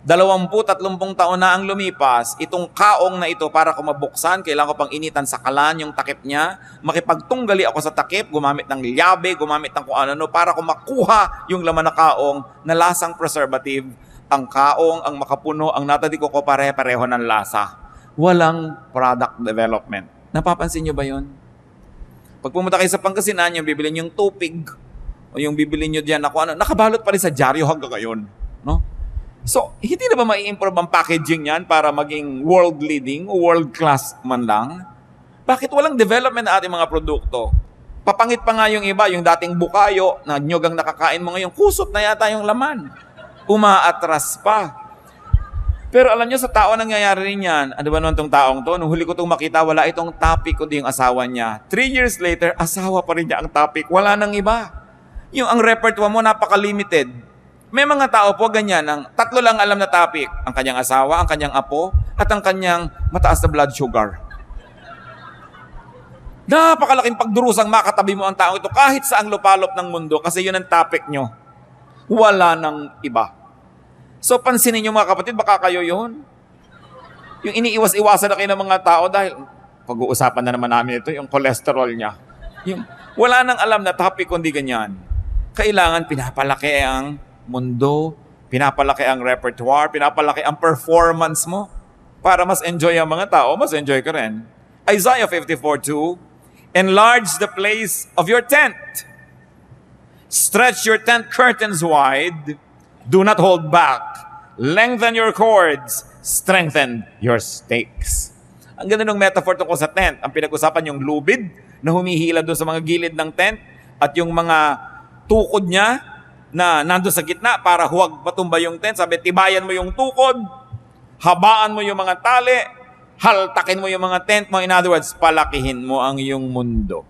20-30 taon na ang lumipas, itong kaong na ito para ko mabuksan, kailangan ko pang initan sa kalan yung takip niya, makipagtunggali ako sa takip, gumamit ng liyabe, gumamit ng kung ano, para ko makuha yung laman na kaong na lasang preservative. Ang kaong, ang makapuno, ang natadiko ko pare-pareho ng lasa. Walang product development. Napapansin nyo ba yun? Pag pumunta kayo sa Pangasinan, yung bibili nyo yung tupig, o yung bibili nyo diyan, nakabalot pa rin sa dyaryo hanggang ngayon. No? So, hindi na ba mai-improve ang packaging yan para maging world-leading o world-class man lang? Bakit walang development na ating mga produkto? Papangit pa nga yung iba, yung dating bukayo na nyog ang nakakain mo ngayon, kusot na yata yung laman. Umaatras pa. Pero alam nyo, sa tao nangyayari rin yan. Ano ba naman itong taong to? Nung huli ko itong makita, wala itong topic kundi yung asawa niya. 3 years later, asawa pa rin niya ang topic. Wala nang iba. Yung ang repertoire mo, napaka-limited. May mga tao po ganyan, ang 3 lang alam na topic. Ang kanyang asawa, ang kanyang apo, at ang kanyang mataas na blood sugar. Napakalaking pagdurusang makatabi mo ang tao ito kahit saang lupalop ng mundo kasi yun ang topic nyo. Wala nang iba. So pansinin nyo mga kapatid, baka kayo yun. Yung iniiwas-iwasan na kayo ng mga tao dahil pag-uusapan na naman namin ito, yung cholesterol niya. Yung, wala nang alam na topic kundi ganyan. Kailangan pinapalaki ang mundo, pinapalaki ang repertoire, pinapalaki ang performance mo para mas enjoy ang mga tao, mas enjoy ka rin. Isaiah 54:2, enlarge the place of your tent. Stretch your tent curtains wide. Do not hold back. Lengthen your cords, strengthen your stakes. Ang ganda ng metaphor tungkol sa tent. Ang pinag-usapan yung lubid na humihila doon sa mga gilid ng tent at yung mga tukod niya na nandun sa gitna para huwag matumba yung tent. Sabi, tibayan mo yung tukod, habaan mo yung mga tali, haltakin mo yung mga tent mo. In other words, palakihin mo ang iyong mundo.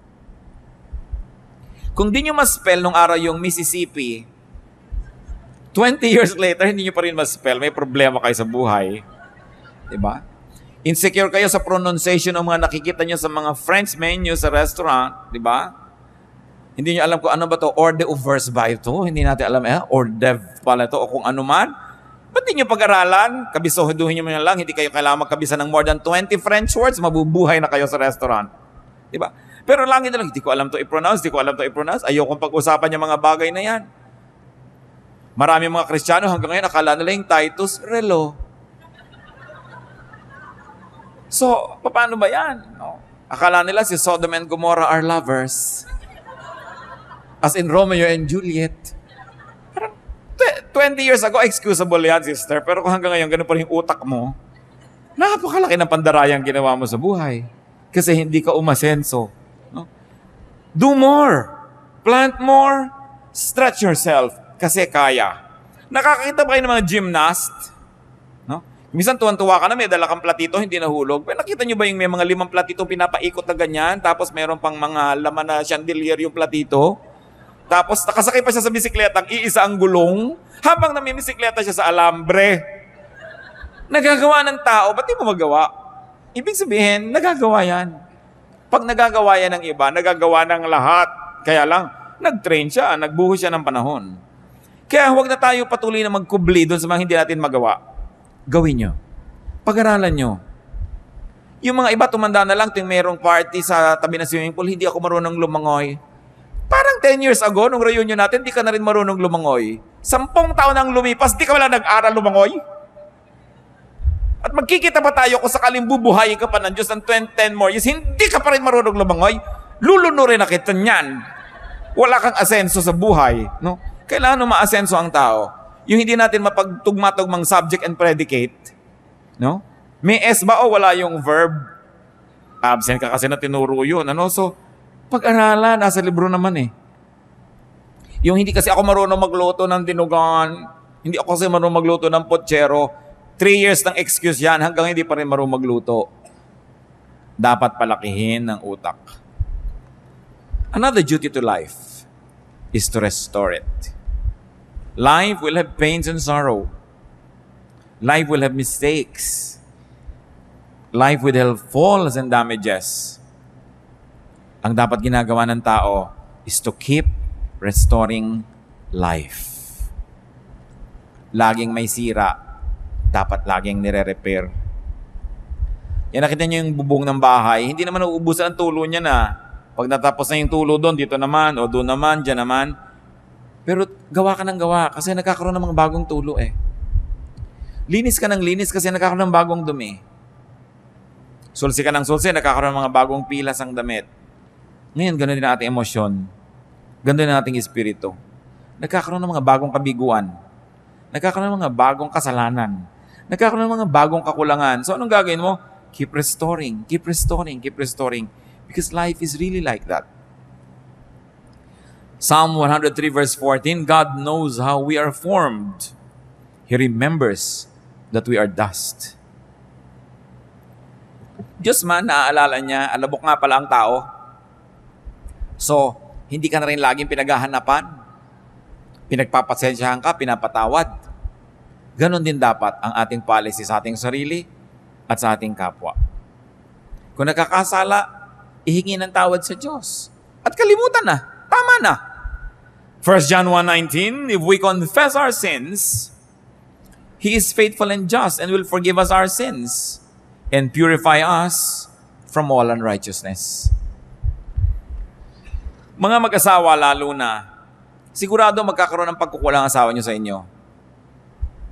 Kung di nyo ma-spell nung araw yung Mississippi, 20 years later, hindi nyo pa rin ma-spell. May problema kayo sa buhay. Diba? Insecure kayo sa pronunciation ng mga nakikita nyo sa mga French menu sa restaurant. Diba? Hindi nyo alam kung ano ba to hors d'oeuvres ba ito? Hindi natin alam, hors d'oeuvres pala ito o kung ano man. Ba't di nyo pag-aralan? Kabisohiduhin nyo lang, hindi kayo kailangan magkabisa ng more than 20 French words, mabubuhay na kayo sa restaurant. Diba? Pero lagi na lang, hindi ko alam to i-pronounce, ayokong pag-usapan yung mga bagay na yan. Marami mga Kristiyano hanggang ngayon, akala nila yung Titus Relo. So, paano ba yan? No. Akala nila si Sodom and Gomorrah are lovers. As in Romeo and Juliet. Parang 20 years ago, excusable yan, sister. Pero kung hanggang ngayon, ganun pa rin yung utak mo, napakalaki ng pandarayang ginawa mo sa buhay. Kasi hindi ka umasenso. No? Do more. Plant more. Stretch yourself. Kasi kaya. Nakakita ba kayo ng mga gymnast? No? Minsan tuwan-tuwa ka na, may dala kang platito, hindi nahulog. Pero nakita nyo ba yung may mga 5 platito pinapaikot na ganyan, tapos meron pang mga laman na chandelier yung platito? Tapos nakasakay pa siya sa bisikleta, iisa ang gulong, habang namimisikleta siya sa alambre. Nagagawa ng tao, ba't di mo magawa? Ibig sabihin, nagagawa yan. Pag nagagawa yan ng iba, nagagawa ng lahat. Kaya lang, nag-train siya, nagbuho siya ng panahon. Kaya huwag na tayo patuloy na magkubli doon sa mga hindi natin magawa. Gawin nyo. Pag-aralan nyo. Yung mga iba tumanda na lang, tuwing merong party sa tabi ng swimming pool, hindi ako marunong lumangoy. Parang 10 years ago, nung reunion natin, di ka na rin marunong lumangoy. 10 taon nang lumipas, di ka wala nag-aral lumangoy. At magkikita pa tayo kung sakaling bubuhayin ka pa ng Diyos ng 10 more years, hindi ka pa rin marunong lumangoy, lulunurin na kita niyan. Wala kang asenso sa buhay. No? Kailangan ma-asenso ang tao. Yung hindi natin mapagtugma-tugmang subject and predicate. No? May S ba o wala yung verb? Absent ka kasi na tinuro yun. Ano? So, pag-aralan, nasa libro naman eh. Yung hindi kasi ako marunong magluto ng dinugan, hindi ako kasi marunong magluto ng potsero, 3 years ng excuse yan, hanggang hindi pa rin marunong magluto. Dapat palakihin ng utak. Another duty to life is to restore it. Life will have pains and sorrow. Life will have mistakes. Life will have falls and damages. Ang dapat ginagawa ng tao is to keep restoring life. Laging may sira, dapat laging nire-repair. Yan, nakita niyo yung bubong ng bahay, hindi naman nauubusan ang tulo niya na. Pag natapos na yung tulo doon, dito naman, o doon naman, dyan naman. Pero gawa ka ng gawa kasi nagkakaroon ng mga bagong tulo eh. Linis ka ng linis kasi nagkakaroon ng bagong dumi. Sulsi ka ng sulsi, nagkakaroon ng mga bagong pilas ang damit. Ngayon, ganoon din ang ating emosyon. Ganoon din ang ating espiritu. Nagkakaroon ng mga bagong kabiguan. Nagkakaroon ng mga bagong kasalanan. Nagkakaroon ng mga bagong kakulangan. So, anong gagawin mo? Keep restoring, keep restoring, keep restoring. Because life is really like that. Psalm 103 verse 14, God knows how we are formed. He remembers that we are dust. Diyos man, naaalala niya, alabok nga pala ang tao. So, hindi ka na rin laging pinaghahanapan. Pinagpapasensyahan ka, pinapatawad. Ganon din dapat ang ating policy sa ating sarili at sa ating kapwa. Kung nakakasala, ihingi ng tawad sa Diyos. At kalimutan na. Tama na. 1 John 1:19, if we confess our sins, He is faithful and just and will forgive us our sins and purify us from all unrighteousness. Mga mag-asawa lalo na, sigurado magkakaroon ng pagkukulang ang asawa nyo sa inyo.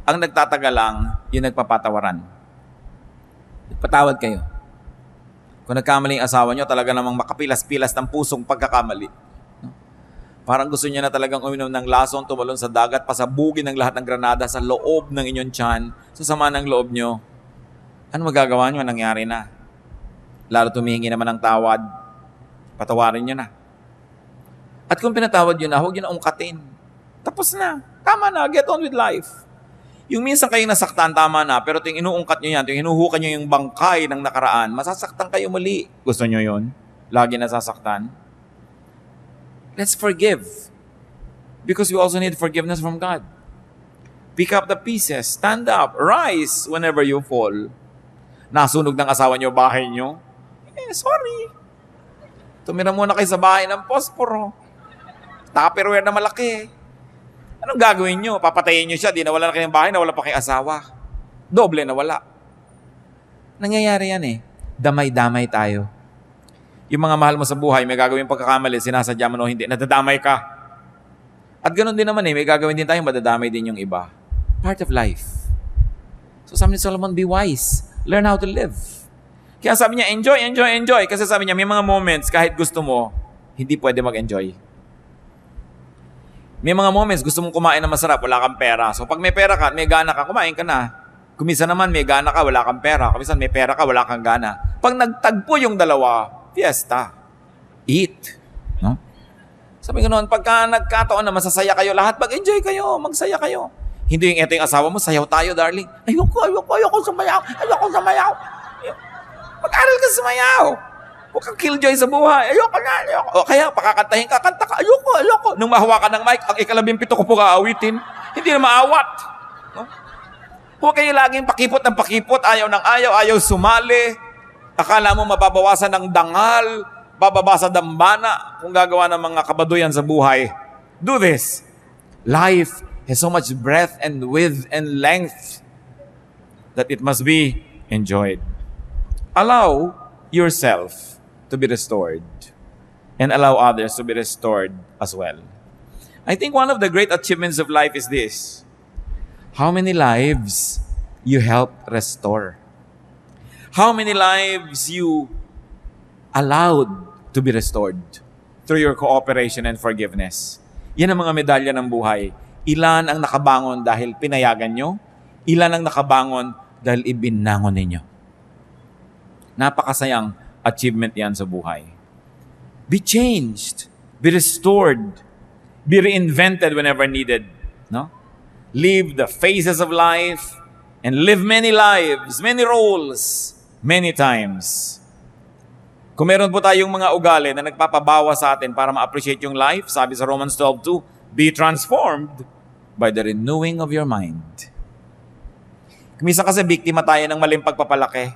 Ang nagtatagal lang, yung nagpapatawaran. Patawad kayo. Kung nagkamali ang asawa nyo, talaga namang makapilas-pilas ng pusong pagkakamali. No? Parang gusto niya na talagang uminom ng lason, tumalon sa dagat, pasabugin ng lahat ng granada sa loob ng inyong tiyan, sa sama ng loob nyo. Ano magagawa nyo? Nangyari na. Lalo tumihingi naman ng tawad, patawarin nyo na. At kung pinatawad nyo na, huwag nyo na ungkatin. Tapos na. Tama na. Get on with life. Yung minsan kayong nasaktan, tama na. Pero yung inuungkat nyo yan, yung hinuhukan nyo yung bangkay ng nakaraan, masasaktan kayo muli. Gusto nyo yun? Lagi nasasaktan? Let's forgive. Because we also need forgiveness from God. Pick up the pieces. Stand up. Rise whenever you fall. Nasunog ng asawa nyo, bahay nyo. Sorry. Tumira muna kayo sa bahay ng posporo. Tupperware na malaki. Anong gagawin nyo? Papatayin nyo siya, di nawala na kayong bahay, nawala pa kayong asawa. Doble nawala. Nangyayari yan eh. Damay-damay tayo. Yung mga mahal mo sa buhay, may gagawin pagkakamali, sinasadya mo o hindi, nadadamay ka. At ganoon din naman eh, may gagawin din tayo, madadamay din yung iba. Part of life. So sabi ni Solomon, be wise. Learn how to live. Kaya sabi niya, enjoy, enjoy, enjoy. Kasi sabi niya, may mga moments, kahit gusto mo, hindi pwede mag-enjoy. May mga moments, gusto mong kumain na masarap, wala kang pera. So pag may pera ka, may gana ka, kumain ka na. Kuminsan naman, may gana ka, wala kang pera. Kuminsan, may pera ka, wala kang gana. Pag nagtagpo yung dalawa, fiesta. Eat. No? Sabi ko noon, pagka nagkataon na masasaya kayo, lahat mag-enjoy kayo, magsaya kayo. Hindi yung eto yung asawa mo, sayaw tayo, darling. Ayoko sumayaw. Mag-aral ka sumayaw. Huwag kang killjoy sa buhay. Ayoko. O kaya, pakakantahin ka, kanta ka. Ayoko. Nung mahawa ka ng mic, ang 17 ko po kaawitin. Hindi na maawat. No? Huwag kayo laging pakipot ng pakipot, ayaw sumali. Akala mo mababawasan ng dangal, bababa sa dambana kung gagawa ng mga kabaduyan sa buhay. Do this. Life has so much breadth and width and length that it must be enjoyed. Allow yourself to be restored and allow others to be restored as well. I think one of the great achievements of life is this. How many lives you help restore? How many lives you allowed to be restored through your cooperation and forgiveness? Yan ang mga medalya ng buhay. Ilan ang nakabangon dahil pinayagan nyo? Ilan ang nakabangon dahil ibinangon ninyo? Napakasayang achievement yan sa buhay. Be changed. Be restored. Be reinvented whenever needed. No? Live the phases of life and live many lives, many roles, many times. Kung meron po tayong mga ugali na nagpapabawa sa atin para ma-appreciate yung life, sabi sa Romans 12:2, be transformed by the renewing of your mind. Kumisa kasi biktima tayo ng maling pagpapalaki.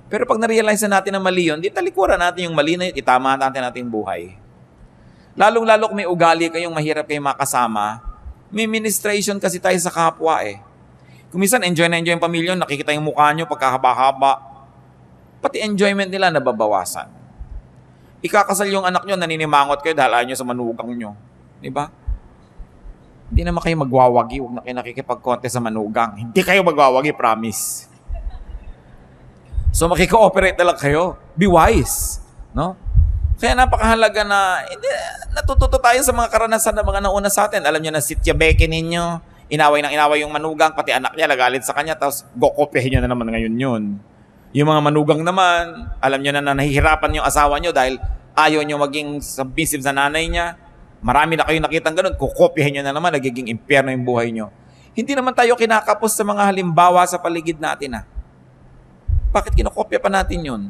Pero pag na-realize na natin na mali yun, di talikuran natin yung mali na yun, itama natin ating buhay. Lalong-lalo kung may ugali kayong mahirap kayong makasama, may ministration kasi tayo sa kapwa eh. Kung minsan enjoy na enjoy yung pamilya, nakikita yung mukha nyo pagkahaba-haba, pati enjoyment nila nababawasan. Ikakasal yung anak nyo, naninimangot kayo dahil ayaw nyo sa manugang nyo. Diba? Hindi naman kayo magwawagi, huwag na kayo nakikipag-contest sa manugang. Hindi kayo magwawagi, promise. So makikooperate na lang kayo. Be wise. No? Kaya napakahalaga na natututo tayo sa mga karanasan ng mga nauna sa atin. Alam nyo na sitya-beke ninyo, inaway yung manugang, pati anak niya, nagalit sa kanya, tapos gokopehin nyo na naman ngayon yun. Yung mga manugang naman, alam nyo na nahihirapan yung asawa nyo dahil ayaw nyo maging submissive sa nanay niya. Marami na kayo nakitang ganun, kukopihin nyo na naman, nagiging impyerno yung buhay nyo. Hindi naman tayo kinakapos sa mga halimbawa sa paligid natin. Bakit kinokopya pa natin yun?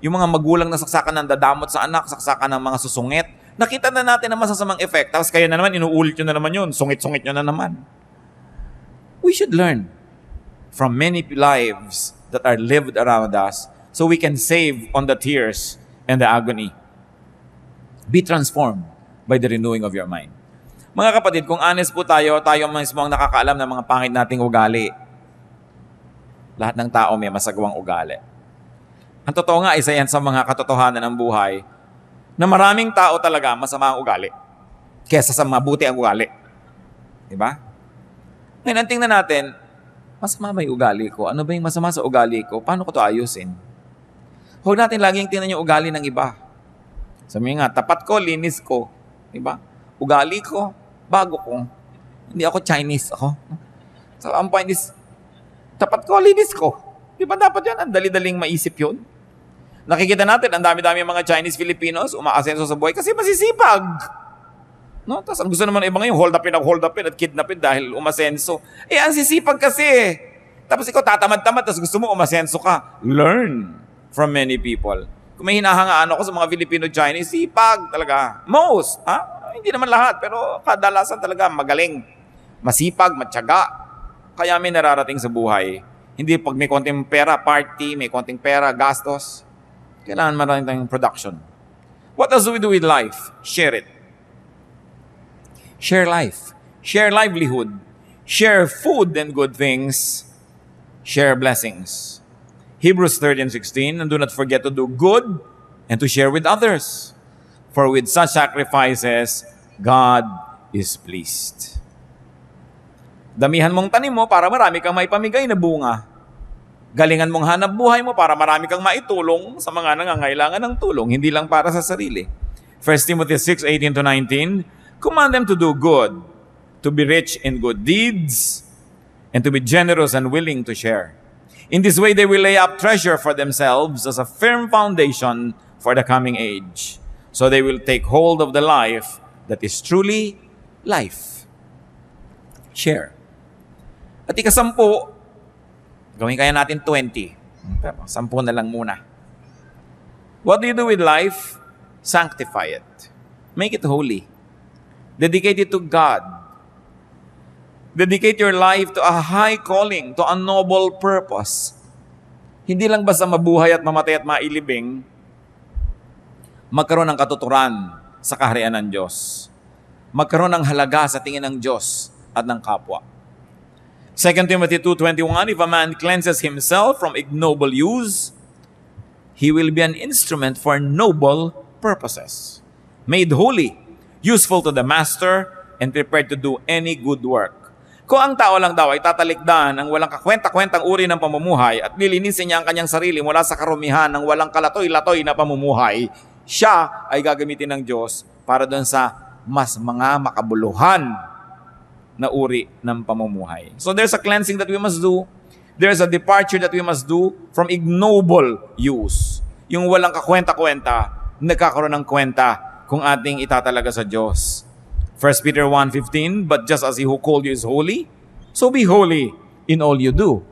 Yung mga magulang na saksakan ng dadamot sa anak, saksakan ng mga susungit, nakita na natin ang masasamang effect. Tapos kayo na naman, inuulit nyo na naman yun, sungit-sungit nyo na naman. We should learn from many lives that are lived around us so we can save on the tears and the agony. Be transformed by the renewing of your mind. Mga kapatid, kung honest po tayo mismo ang nakakaalam ng mga pangit nating ugali. Lahat ng tao may masagawang ugali. Ang totoo nga, isa yan sa mga katotohanan ng buhay na maraming tao talaga masama ang ugali kesa sa mabuti ang ugali. Diba? Ngayon, ang tingnan natin, masama ba yung ugali ko? Ano ba yung masama sa ugali ko? Paano ko ito ayusin? Huwag natin laging tingnan yung ugali ng iba. Sabi nga, tapat ko, linis ko. Diba? Ugali ko, bago ko. Hindi ako Chinese ako. So, ang point is, tapat ko, linis ko. Di ba dapat yan? Ang dali-daling maisip yun. Nakikita natin, ang dami-dami mga Chinese Filipinos umaasenso sa buhay kasi masisipag. No? Tapos ang gusto naman ng iba ngayon, hold upin at kidnapin dahil umasenso. Ang sisipag kasi. Tapos ikaw tatamad-tamad, tapos gusto mo umasenso ka. Learn from many people. Kung may hinahangaan ako sa mga Filipino-Chinese, sipag talaga. Most, hindi naman lahat, pero kadalasan talaga magaling. Masipag, matyaga. Kaya may nararating sa buhay. Hindi pag may konting pera, party, may konting pera, gastos. Kailangan maraming tayong production. What else do we do with life? Share it. Share life. Share livelihood. Share food and good things. Share blessings. Hebrews 13:16, and do not forget to do good and to share with others. For with such sacrifices, God is pleased. Damihan mong tanim mo para marami kang maipamigay na bunga. Galingan mong hanap buhay mo para marami kang maitulong sa mga nangangailangan ng tulong, hindi lang para sa sarili. 1 Timothy 6:18-19, command them to do good, to be rich in good deeds, and to be generous and willing to share. In this way, they will lay up treasure for themselves as a firm foundation for the coming age. So they will take hold of the life that is truly life. Share. At ika-10, gawin kaya natin 20. Pero 10 na lang muna. What do you do with life? Sanctify it. Make it holy. Dedicate it to God. Dedicate your life to a high calling, to a noble purpose. Hindi lang basta mabuhay at mamatay at mailibing, magkaroon ng katuturan sa kaharian ng Diyos. Magkaroon ng halaga sa tingin ng Diyos at ng kapwa. 2 Timothy 2:21, if a man cleanses himself from ignoble use, he will be an instrument for noble purposes, made holy, useful to the master, and prepared to do any good work. Kung ang tao lang daw ay tatalikdan ang walang kakwenta-kwentang uri ng pamumuhay at lilinisin niya ang kanyang sarili mula sa karumihan ng walang kalatoy-latoy na pamumuhay, siya ay gagamitin ng Diyos para doon sa mas mga makabuluhan na uri ng pamumuhay. So there's a cleansing that we must do. There's a departure that we must do from ignoble use. Yung walang kakwenta-kwenta, nagkakaroon ng kwenta kung ating itatalaga sa Diyos. 1 Peter 1:15, but just as He who called you is holy, so be holy in all you do.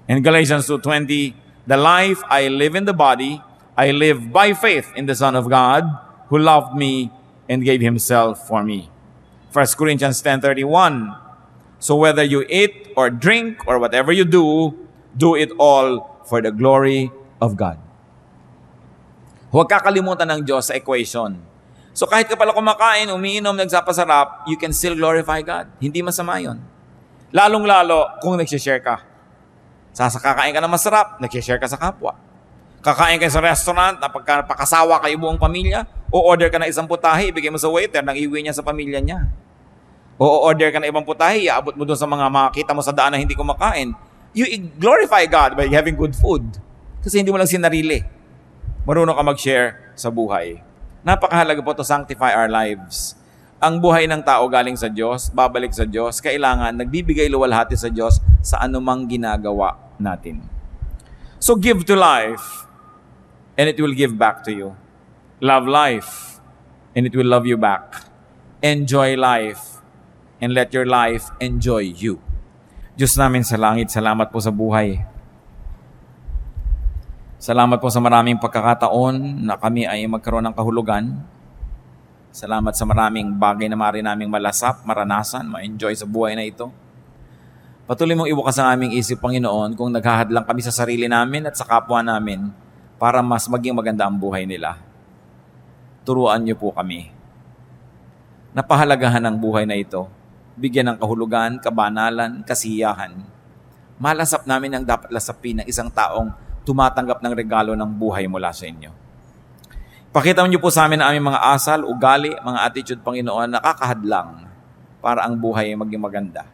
And Galatians 2:20, the life I live in the body, I live by faith in the Son of God, who loved me and gave Himself for me. 1 Corinthians 10:31, so whether you eat or drink or whatever you do, do it all for the glory of God. Huwag kakalimutan ng Diyos sa equation. So kahit ka pala kumakain, umiinom, nagsapasarap, you can still glorify God. Hindi masama yun. Lalong-lalo kung nagsishare ka. Kakain ka ng masarap, nagsishare ka sa kapwa. Kakain ka sa restaurant, napakasawa kayo buong pamilya, o order ka ng isang putahe, ibigay mo sa waiter, nang iwi niya sa pamilya niya. O order ka ng ibang putahe, iabot mo doon sa mga makakita mo sa daan na hindi kumakain. You glorify God by having good food. Kasi hindi mo lang sinarili. Marunong ka mag-share sa buhay. Napakahalaga po to sanctify our lives. Ang buhay ng tao galing sa Diyos, babalik sa Diyos, kailangan nagbibigay luwalhati sa Diyos sa anumang ginagawa natin. So give to life, and it will give back to you. Love life, and it will love you back. Enjoy life, and let your life enjoy you. Diyos namin sa langit, salamat po sa buhay. Salamat po sa maraming pagkakataon na kami ay magkaroon ng kahulugan. Salamat sa maraming bagay na maaari naming malasap, maranasan, ma-enjoy sa buhay na ito. Patuloy mong ibukas ang aming isip, Panginoon, kung naghahadlang kami sa sarili namin at sa kapwa namin para mas maging maganda ang buhay nila. Turuan niyo po kami. Napahalagahan ang buhay na ito. Bigyan ng kahulugan, kabanalan, kasiyahan. Malasap namin ang dapat lasapin ng isang taong tumatanggap ng regalo ng buhay mula sa inyo. Pakita niyo po sa amin ang aming mga asal, ugali, mga attitude, Panginoon, nakakahadlang para ang buhay ay maging maganda.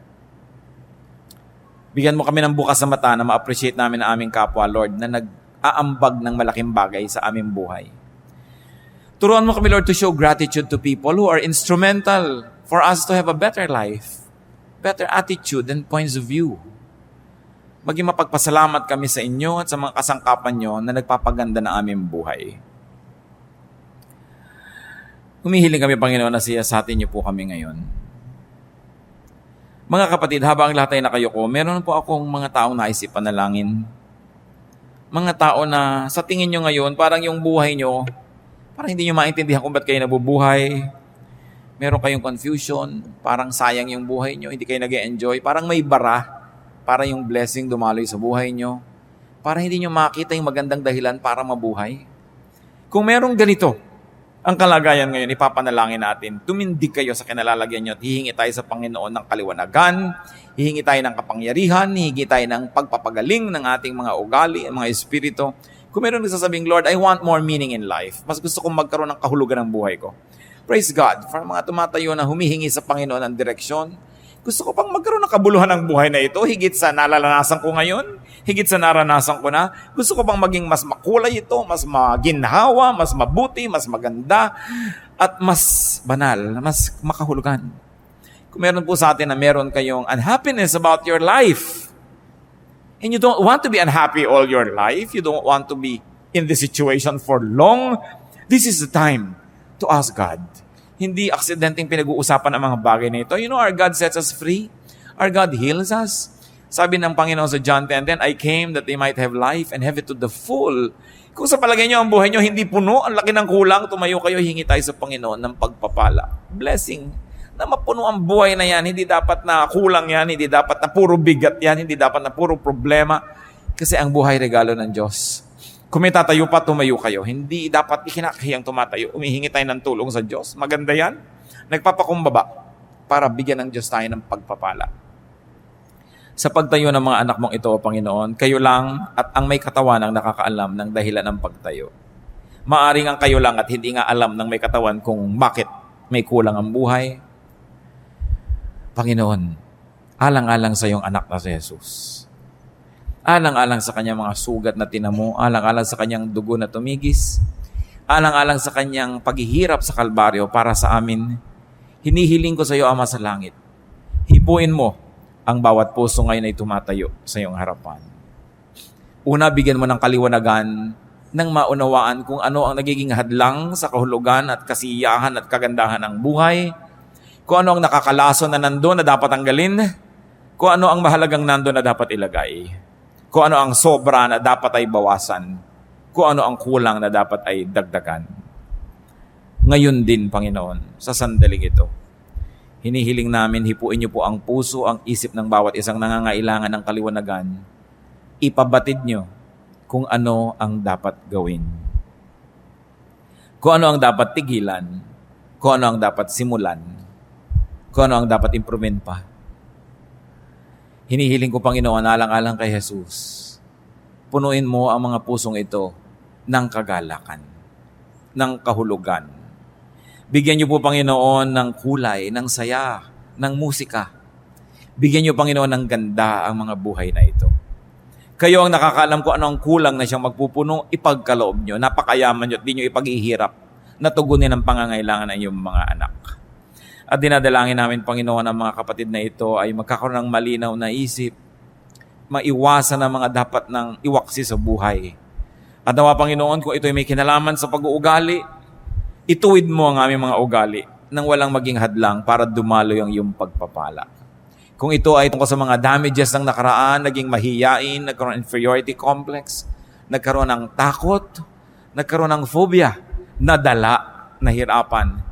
Bigyan mo kami ng bukas sa mata na ma-appreciate namin ang aming kapwa, Lord, na nag-aambag ng malaking bagay sa aming buhay. Turuan mo kami, Lord, to show gratitude to people who are instrumental for us to have a better life, better attitude and points of view. Maging mapagpasalamat kami sa inyo at sa mga kasangkapan nyo na nagpapaganda ng aming buhay. Humihiling kami, Panginoon, na siyasatin niyo po kami ngayon. Mga kapatid, habang lahat ay nakayuko, meron po akong mga taong naisip panalangin. Mga tao na sa tingin nyo ngayon, parang yung buhay nyo, parang hindi nyo maintindihan kung ba't kayo nabubuhay. Meron kayong confusion, parang sayang yung buhay nyo, hindi kayo nag-enjoy, parang may bara, para yung blessing dumaloy sa buhay nyo. Parang hindi nyo makita yung magandang dahilan para mabuhay. Kung merong ganito, ang kalagayan ngayon, ipapanalangin natin, tumindig kayo sa kinalalagyan nyo at hihingi tayo sa Panginoon ng kaliwanagan, hihingi tayo ng kapangyarihan, hihingi tayo ng pagpapagaling ng ating mga ugali, mga espiritu. Kung meron nagsasabing, Lord, I want more meaning in life. Mas gusto kong magkaroon ng kahulugan ng buhay ko. Praise God. For mga tumatayo na humihingi sa Panginoon ng direksyon, gusto ko pang magkaroon ng kabuluhan ng buhay na ito, higit sa nalalasan ko ngayon, higit sa naranasan ko na. Gusto ko pang maging mas makulay ito, mas maginhawa, mas mabuti, mas maganda, at mas banal, mas makahulugan. Kung meron po sa atin na meron kayong unhappiness about your life, and you don't want to be unhappy all your life, you don't want to be in this situation for long, this is the time to ask God. Hindi aksidenteng pinag-uusapan ang mga bagay na ito. You know, our God sets us free. Our God heals us. Sabi ng Panginoon sa John 10:10, I came that they might have life and have it to the full. Kung sa palagay nyo ang buhay nyo hindi puno, ang laki ng kulang, tumayo kayo, hingi tayo sa Panginoon ng pagpapala. Blessing. Na mapuno ang buhay na yan. Hindi dapat na kulang yan. Hindi dapat na puro bigat yan. Hindi dapat na puro problema. Kasi ang buhay regalo ng Diyos. Kung may tatayo pa, tumayo kayo. Hindi dapat ikinakahiyang tumatayo. Umihingi tayo ng tulong sa Diyos. Maganda yan. Nagpapakumbaba para bigyan ng Diyos tayo ng pagpapala. Sa pagtayo ng mga anak mong ito, Panginoon, kayo lang at ang may katawan ang nakakaalam ng dahilan ng pagtayo. Maaring ang kayo lang at hindi nga alam ng may katawan kung bakit may kulang ang buhay. Panginoon, alang-alang sa iyong anak na si Jesus. Alang-alang sa kanyang mga sugat na tinamo, alang-alang sa kanyang dugo na tumigis, alang-alang sa kanyang paghihirap sa Kalbaryo para sa amin, hinihiling ko sa iyo, Ama sa langit, hipuin mo ang bawat puso ngayon ay tumatayo sa iyong harapan. Una, bigyan mo ng kaliwanagan nang maunawaan kung ano ang nagiging hadlang sa kahulugan at kasiyahan at kagandahan ng buhay, kung ano ang nakakalaso na nandun na dapat tanggalin, kung ano ang mahalagang nandun na dapat ilagay, kung ano ang sobra na dapat ay bawasan, kung ano ang kulang na dapat ay dagdagan. Ngayon din, Panginoon, sa sandaling ito, hinihiling namin, hipuin niyo po ang puso, ang isip ng bawat isang nangangailangan ng kaliwanagan. Ipabatid niyo kung ano ang dapat gawin. Kung ano ang dapat tigilan, kung ano ang dapat simulan, kung ano ang dapat improvein pa. Hinihiling ko, Panginoon, alang-alang kay Jesus, punuin mo ang mga pusong ito ng kagalakan, ng kahulugan. Bigyan niyo po, Panginoon, ng kulay, ng saya, ng musika. Bigyan niyo, Panginoon, ng ganda ang mga buhay na ito. Kayo ang nakakaalam kung ano ang kulang na siyang magpupuno, ipagkaloob niyo, napakayaman niyo at di niyo ipaghihirap na tugunin ang pangangailangan ng iyong mga anak. At dinadalangin namin, Panginoon, ang mga kapatid na ito ay magkakaroon ng malinaw na isip, maiwasan ang mga dapat ng iwaksi sa buhay. At nawa, Panginoon, kung ito ay may kinalaman sa pag-uugali, ituwid mo ang aming mga ugali nang walang maging hadlang para dumaloy ang iyong pagpapala. Kung ito ay tungkol sa mga damages ng nakaraan, naging mahiyain, nagkaroon ng inferiority complex, nagkaroon ng takot, nagkaroon ng phobia, nadala, nahirapan,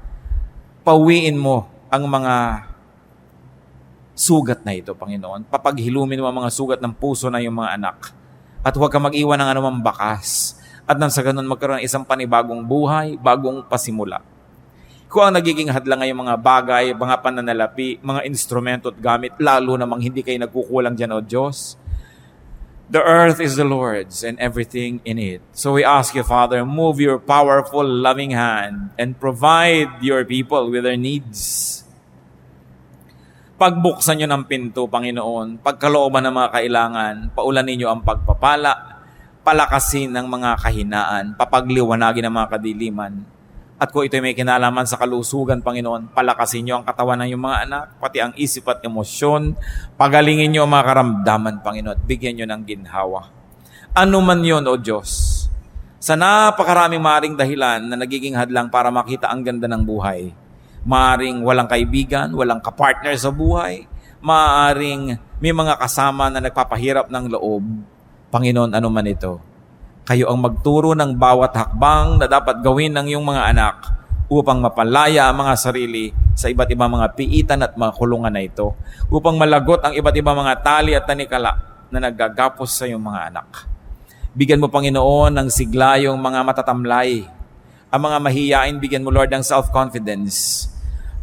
pawiin mo ang mga sugat na ito, Panginoon. Papaghilumin mo ang mga sugat ng puso na iyong mga anak. At huwag ka mag-iwan ng anumang bakas. At nang sa ganun magkaroon ng isang panibagong buhay, bagong pasimula. Kung ang nagiging hadlang ngayong mga bagay, mga pananalapi, mga instrumento at gamit, lalo namang hindi kayo nagkukulang dyan, O Diyos. The earth is the Lord's and everything in it. So we ask you, Father, move your powerful, loving hand and provide your people with their needs. Pagbuksan nyo ng pinto, Panginoon, pagkalooban ng mga kailangan, paulanin nyo ang pagpapala, palakasin ng mga kahinaan, papagliwanagin ng mga kadiliman, At kung ito'y may kinalaman sa kalusugan, Panginoon, palakasin niyo ang katawan ng iyong mga anak, pati ang isip at emosyon. Pagalingin niyo ang mga karamdaman, Panginoon, at bigyan niyo ng ginhawa. Ano man yun, O Diyos, sa napakaraming maaaring dahilan na nagiging hadlang para makita ang ganda ng buhay. Maaaring walang kaibigan, walang kapartner sa buhay, maaaring may mga kasama na nagpapahirap ng loob. Panginoon, ano man ito, kayo ang magturo ng bawat hakbang na dapat gawin ng iyong mga anak upang mapalaya ang mga sarili sa iba't ibang mga piitan at mga kulungan na ito, upang malagot ang iba't ibang mga tali at tanikala na naggagapos sa iyong mga anak. Bigyan mo, Panginoon, ng sigla yung mga matatamlay. Ang mga mahiyain, bigyan mo, Lord, ng self-confidence.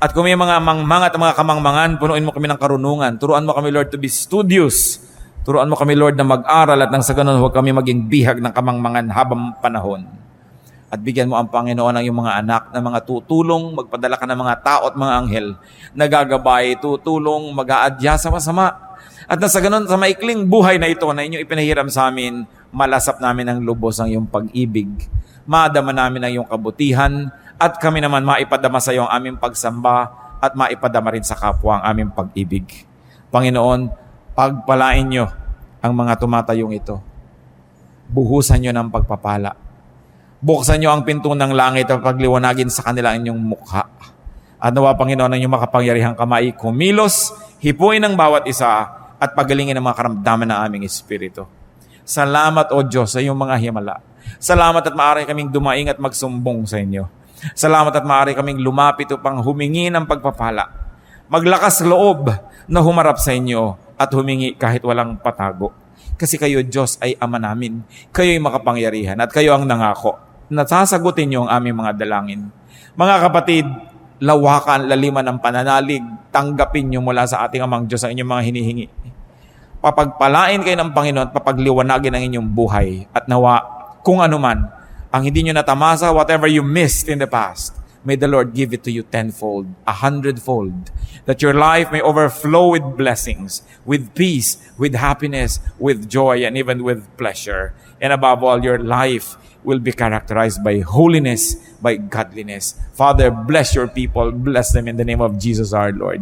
At kung may mga mangmang at mga kamangmangan, punuin mo kami ng karunungan. Turuan mo kami, Lord, to be studious. Turuan mo kami, Lord, na mag-aral at nang sa ganun huwag kami maging bihag ng kamangmangan habang panahon. At bigyan mo ang Panginoon ng iyong mga anak na mga tutulong, magpadala ka ng mga tao at mga anghel na gagabay, tutulong, mag-aadya sa masama. At nang sa ganun, sa maikling buhay na ito na inyong ipinahiram sa amin, malasap namin ang lubos ang iyong pag-ibig. Madama namin ang iyong kabutihan at kami naman maipadama sa iyo ang aming pagsamba at maipadama rin sa kapwa ang aming pag-ibig. Panginoon, pagpalain niyo ang mga tumatayong ito. Buhusan niyo ng pagpapala. Buksan niyo ang pinto ng langit at pagliwanagin sa kanila ang inyong mukha. At nawa, Panginoon, ang inyong makapangyarihang kamay, kumilos, hipuin ng bawat isa at pagalingin ang mga karamdaman ng aming espiritu. Salamat, O Diyos, sa iyong mga himala. Salamat at maaari kaming dumaing at magsumbong sa inyo. Salamat at maaari kaming lumapit upang humingi ng pagpapala. Maglakas loob na humarap sa inyo at humingi kahit walang patago. Kasi kayo, Diyos, ay Ama namin. Kayo'y makapangyarihan at kayo ang nangako na sasagutin niyo ang aming mga dalangin. Mga kapatid, lawakan, laliman ng pananalig, tanggapin niyo mula sa ating Amang Diyos ang inyong mga hinihingi. Papagpalain kayo ng Panginoon at papagliwanagin ang inyong buhay. At nawa, kung ano man, ang hindi nyo natamasa, whatever you missed in the past, may the Lord give it to you tenfold, 100-fold, that your life may overflow with blessings, with peace, with happiness, with joy, and even with pleasure. And above all, your life will be characterized by holiness, by godliness. Father, bless your people. Bless them in the name of Jesus our Lord.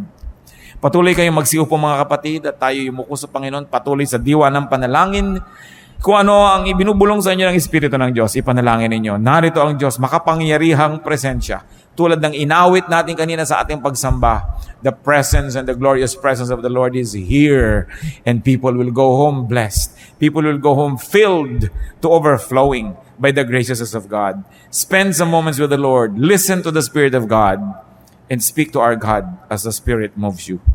Patuloy kayong magsiupo, mga kapatid, at tayo yumuko sa Panginoon, patuloy sa diwa ng panalangin. Kung ano ang ibinubulong sa inyo ng Espiritu ng Diyos, ipanalangin ninyo. Narito ang Diyos, makapangyarihang presensya. Tulad ng inawit natin kanina sa ating pagsamba, the presence and the glorious presence of the Lord is here. And people will go home blessed. People will go home filled to overflowing by the graces of God. Spend some moments with the Lord. Listen to the Spirit of God. And speak to our God as the Spirit moves you.